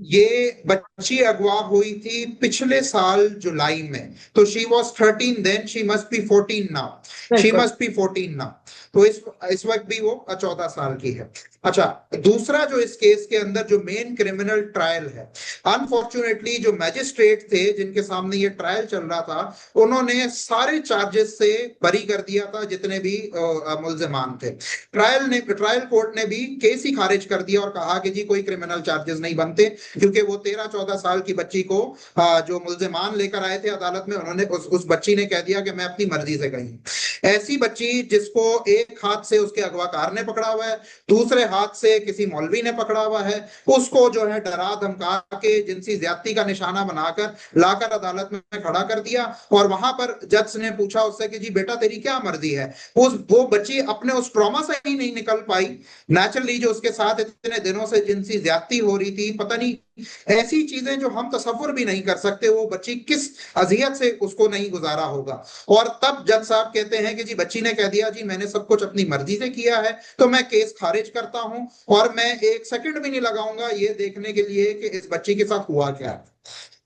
ये बच्ची अगवा हुई थी पिछले साल जुलाई में, तो she was 13 then, she must be 14 now, she बिल्कुल। Must be 14 now. तो इस वक्त भी वो 14 साल की है। अच्छा, दूसरा जो इस केस के अंदर जो मेन क्रिमिनल ट्रायल है, अनफॉर्चुनेटली जो मैजिस्ट्रेट थे जिनके सामने ये ट्रायल चल रहा था उन्होंने सारे चार्जेस से बरी कर दिया था जितने भी मुल्जिमान थे। ट्रायल कोर्ट ने भी केस ही खारिज कर दिया और कहा कि जी कोई क्रिमिनल चार्जेस नहीं बनते, क्योंकि वो 13-14 साल की बच्ची को जो मुल्जिमान लेकर आए थे अदालत में, उन्होंने उस बच्ची ने कह दिया कि मैं अपनी मर्जी से गई। ऐसी बच्ची जिसको एक हाथ से उसके अगवाकार ने पकड़ा हुआ है, दूसरे हाथ से किसी मौलवी ने पकड़ा हुआ है, उसको जो है डरा धमका के जिनसी ज्यादती का निशाना बनाकर लाकर अदालत में खड़ा कर दिया। और वहां पर जज ने पूछा उससे कि जी बेटा तेरी क्या मर्जी है। वो बच्ची अपने उस ट्रॉमा से ही नहीं निकल पाई। नेचुरली जो उसके साथ इतने दिनों से जिनसी ज्यादती हो रही थी, पता नहीं ऐसी चीजें जो हम तसव्वुर भी नहीं कर सकते, वो बच्ची किस अजियत से उसको नहीं गुजारा होगा। और तब जज साहब कहते हैं कि जी बच्ची ने कह दिया जी मैंने सब कुछ अपनी मर्जी से किया है तो मैं केस खारिज करता हूं, और मैं 1 सेकंड भी नहीं लगाऊंगा ये देखने के लिए कि इस बच्ची के साथ हुआ क्या है।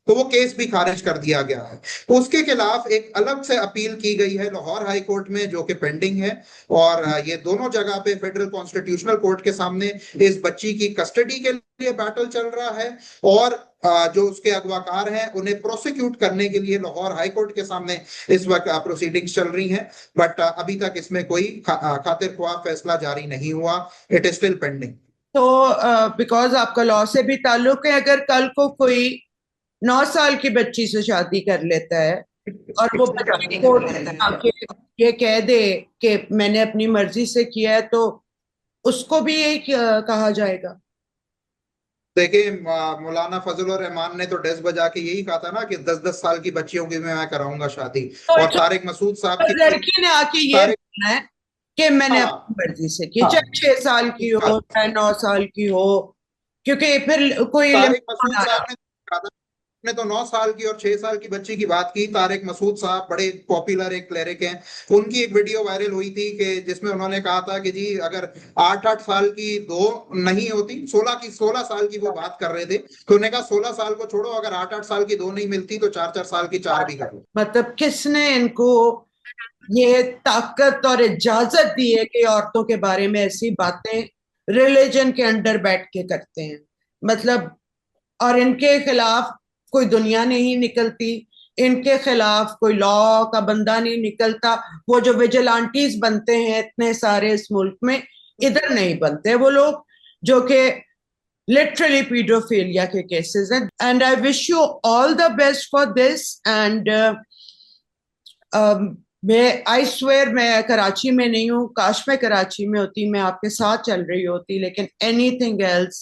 तो वो केस भी खारिज कर दिया गया है। उसके खिलाफ एक अलग से अपील की गई है लाहौर हाई कोर्ट में जो कि पेंडिंग है, और ये दोनों जगह पे फेडरल कॉन्स्टिट्यूशनल कोर्ट के सामने इस बच्ची की कस्टडी के लिए बैटल चल रहा है, और जो उसके अगवाकार हैं उन्हें प्रोसिक्यूट करने के लिए लाहौर हाई कोर्ट के सामने इस वक्त प्रोसीडिंग्स चल रही हैं। बट अभी तक इसमें कोई खातिर ख्वाह फैसला जारी नहीं हुआ, इट इज स्टिल पेंडिंग। तो बिकॉज आपका लॉ से भी ताल्लुक है, अगर कल को कोई 9 साल की बच्ची से शादी कर लेता है और वो बच्ची कोर्ट में आके ये कह दे कि मैंने अपनी मर्जी से किया है, तो उसको भी यही कहा जाएगा? देखिए, मौलाना फजलुर रहमान ने तो डेस्क बजा के यही कहा था ना कि 10-10 साल की बच्चियों की मैं कराऊंगा शादी। तो और तारिक मसूद साहब की लड़की ने आके ये तारिक बोलना है कि मैंने अपनी हाँ मर्जी से की, हाँ चाहे 6 साल की हाँ, हो चाहे 9 साल की हो, क्योंकि फिर कोई लिमिट तारिक मसूद आ साहब रहा। ने कहा था, ने तो 9 साल की और 6 साल की बच्ची की बात की। तारिक मसूद साहब बड़े पॉपुलर एक क्लेरिक हैं, उनकी एक वीडियो वायरल हुई थी कि जिसमें उन्होंने कहा था कि जी अगर 8-8 साल की दो नहीं होती, 16 साल की वो बात कर रहे थे, तो उन्होंने कहा 16 साल को छोड़ो, अगर 8-8 साल की दो नहीं मिलती तो 4-4 साल की 4 भी कर लो। मतलब किसने इनको ये ताकत और इजाजत दी है कि औरतों के बारे में ऐसी बातें रिलीजन के अंडर बैठ के करते हैं? मतलब, और इनके खिलाफ कोई दुनिया नहीं निकलती, इनके खिलाफ कोई लॉ का बंदा नहीं निकलता। वो जो विजिलेंटीज बनते हैं इतने सारे इस मुल्क में, इधर नहीं बनते वो लोग जो कि literally pedophilia के cases हैं. And I wish you all the best for this. And I swear मैं कराची में नहीं हूँ, काश मैं कराची में होती, मैं आपके साथ चल रही होती, लेकिन anything else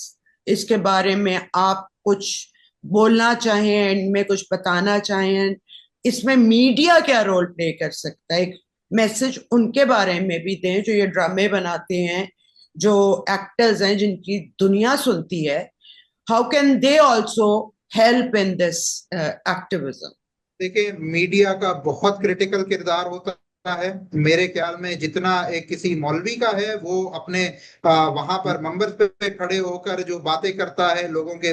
इसके बारे में आप कुछ बोलना चाहें, इनमें कुछ बताना चाहें, इसमें मीडिया क्या रोल प्ले कर सकता है, एक मैसेज उनके बारे में भी दें जो ये ड्रामे बनाते हैं, जो एक्टर्स हैं जिनकी दुनिया सुनती है. How can they also help in this activism? देखिए, मीडिया का बहुत क्रिटिकल किरदार होता है. मेरे ख्याल में जितना एक किसी मौलवी का है, वो अपने वहां पर मंबर पे खड़े होकर जो बातें करता है, लोगों के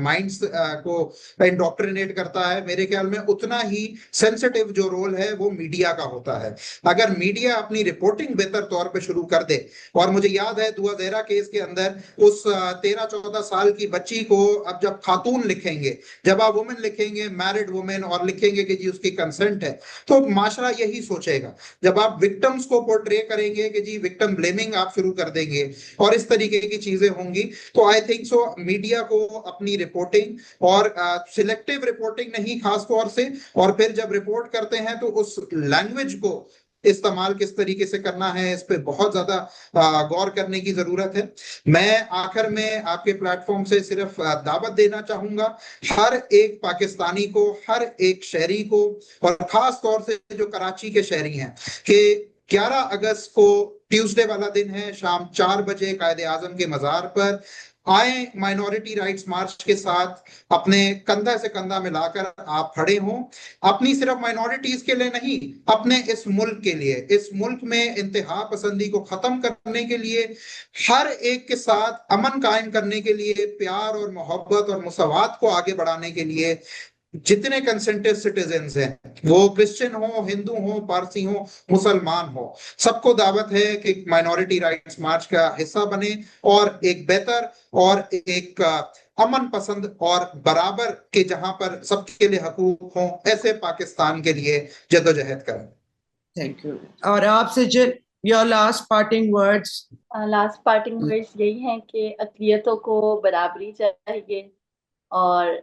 माइंड्स को इंडोक्ट्रिनेट करता है, मेरे ख्याल में उतना ही सेंसिटिव जो रोल है वो मीडिया का होता है. अगर मीडिया अपनी रिपोर्टिंग बेहतर तौर पे शुरू कर दे, और मुझे याद है दुआ ज़हरा केस के अंदर उस 13-14 साल की बच्ची को अब जब खातून लिखेंगे, जब आप वुमेन लिखेंगे, मैरिड वुमेन, और लिखेंगे कि जी उसकी कंसेंट है, तो माशरा यही सोचेगा. जब आप विक्टिम्स को पोर्ट्रे करेंगे कि जी विक्टिम ब्लेमिंग आप शुरू कर देंगे और इस तरीके की चीजें होंगी, तो आई थिंक सो मीडिया को अपनी रिपोर्टिंग, और सिलेक्टिव रिपोर्टिंग नहीं खास तौर से, और फिर जब रिपोर्ट करते हैं तो उस लैंग्वेज को इस्तेमाल किस तरीके से करना है, इस पे बहुत ज्यादा गौर करने की जरूरत है. मैं आखिर में आपके प्लेटफॉर्म से सिर्फ दावत देना चाहूंगा हर एक पाकिस्तानी को, हर एक शहरी को, और खास तौर से जो कराची के शहरी हैं, कि 11 अगस्त को ट्यूसडे वाला दिन है, शाम 4 बजे कायदे आजम के मजार पर आए, माइनॉरिटी राइट्स मार्च के साथ अपने कंधा से कंधा मिलाकर आप खड़े हों. अपनी सिर्फ माइनॉरिटीज के लिए नहीं, अपने इस मुल्क के लिए, इस मुल्क में इंतहा पसंदी को खत्म करने के लिए, हर एक के साथ अमन कायम करने के लिए, प्यार और मोहब्बत और मुसावात को आगे बढ़ाने के लिए जितने कंसेंटेड सिटीजन्स हैं, वो क्रिश्चियन हो, हिंदू हो, पारसी हो, मुसलमान हो, सबको दावत है कि माइनॉरिटी राइट्स मार्च का हिस्सा बने और एक बेहतर और एक अमन पसंद और बराबर के, जहां पर सबके लिए हकूक हो, ऐसे पाकिस्तान के लिए जद्दोजहद करें. Thank you. और आपसे your last parting words? Last parting words यही हैं कि अक़लियतों को बराबरी चाहिए और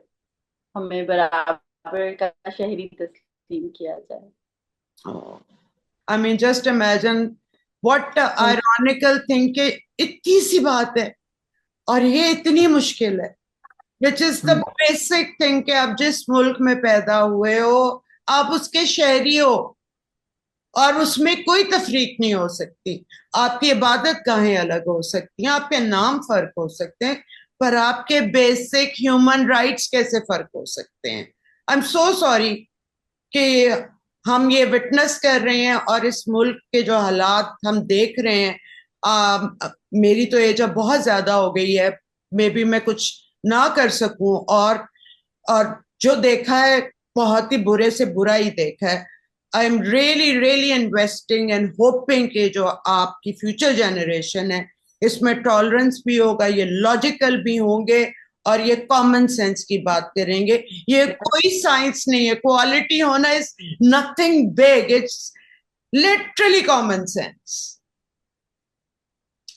हमें बराबर का शहरी तस्लीम किया जाए. I mean, just imagine what a ironical thing कि इतनी सी बात है और ये इतनी मुश्किल है, which is the basic thing कि आप जिस मुल्क में पैदा हुए हो, आप उसके शहरी हो और उसमें कोई तफरीक नहीं हो सकती. आपकी इबादत गाहें अलग हो सकती हैं, आपके नाम फर्क हो सकते हैं, पर आपके बेसिक ह्यूमन राइट्स कैसे फर्क हो सकते हैं? आई एम सो सॉरी कि हम ये विटनेस कर रहे हैं और इस मुल्क के जो हालात हम देख रहे हैं. मेरी तो एज अब बहुत ज्यादा हो गई है, मे बी मैं कुछ ना कर सकूं, और जो देखा है बहुत ही बुरे से बुरा ही देखा है. आई am really investing and hopping कि जो आपकी फ्यूचर जनरेशन है इसमें टॉलरेंस भी होगा, ये लॉजिकल भी होंगे और ये कॉमन सेंस की बात करेंगे. ये कोई साइंस नहीं है, क्वालिटी होना is nothing big, it's literally common sense.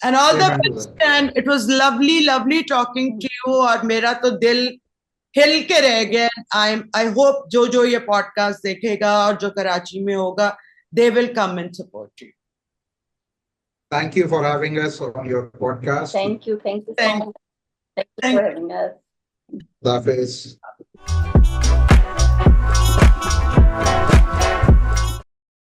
And all the best, and it was lovely talking to you. और मेरा तो दिल हिल के रह गया. आई होप जो ये पॉडकास्ट देखेगा और जो कराची में होगा, they will come and support you. Thank you for having us on your podcast. Thank you so much. Thank you for having us. Hafiz.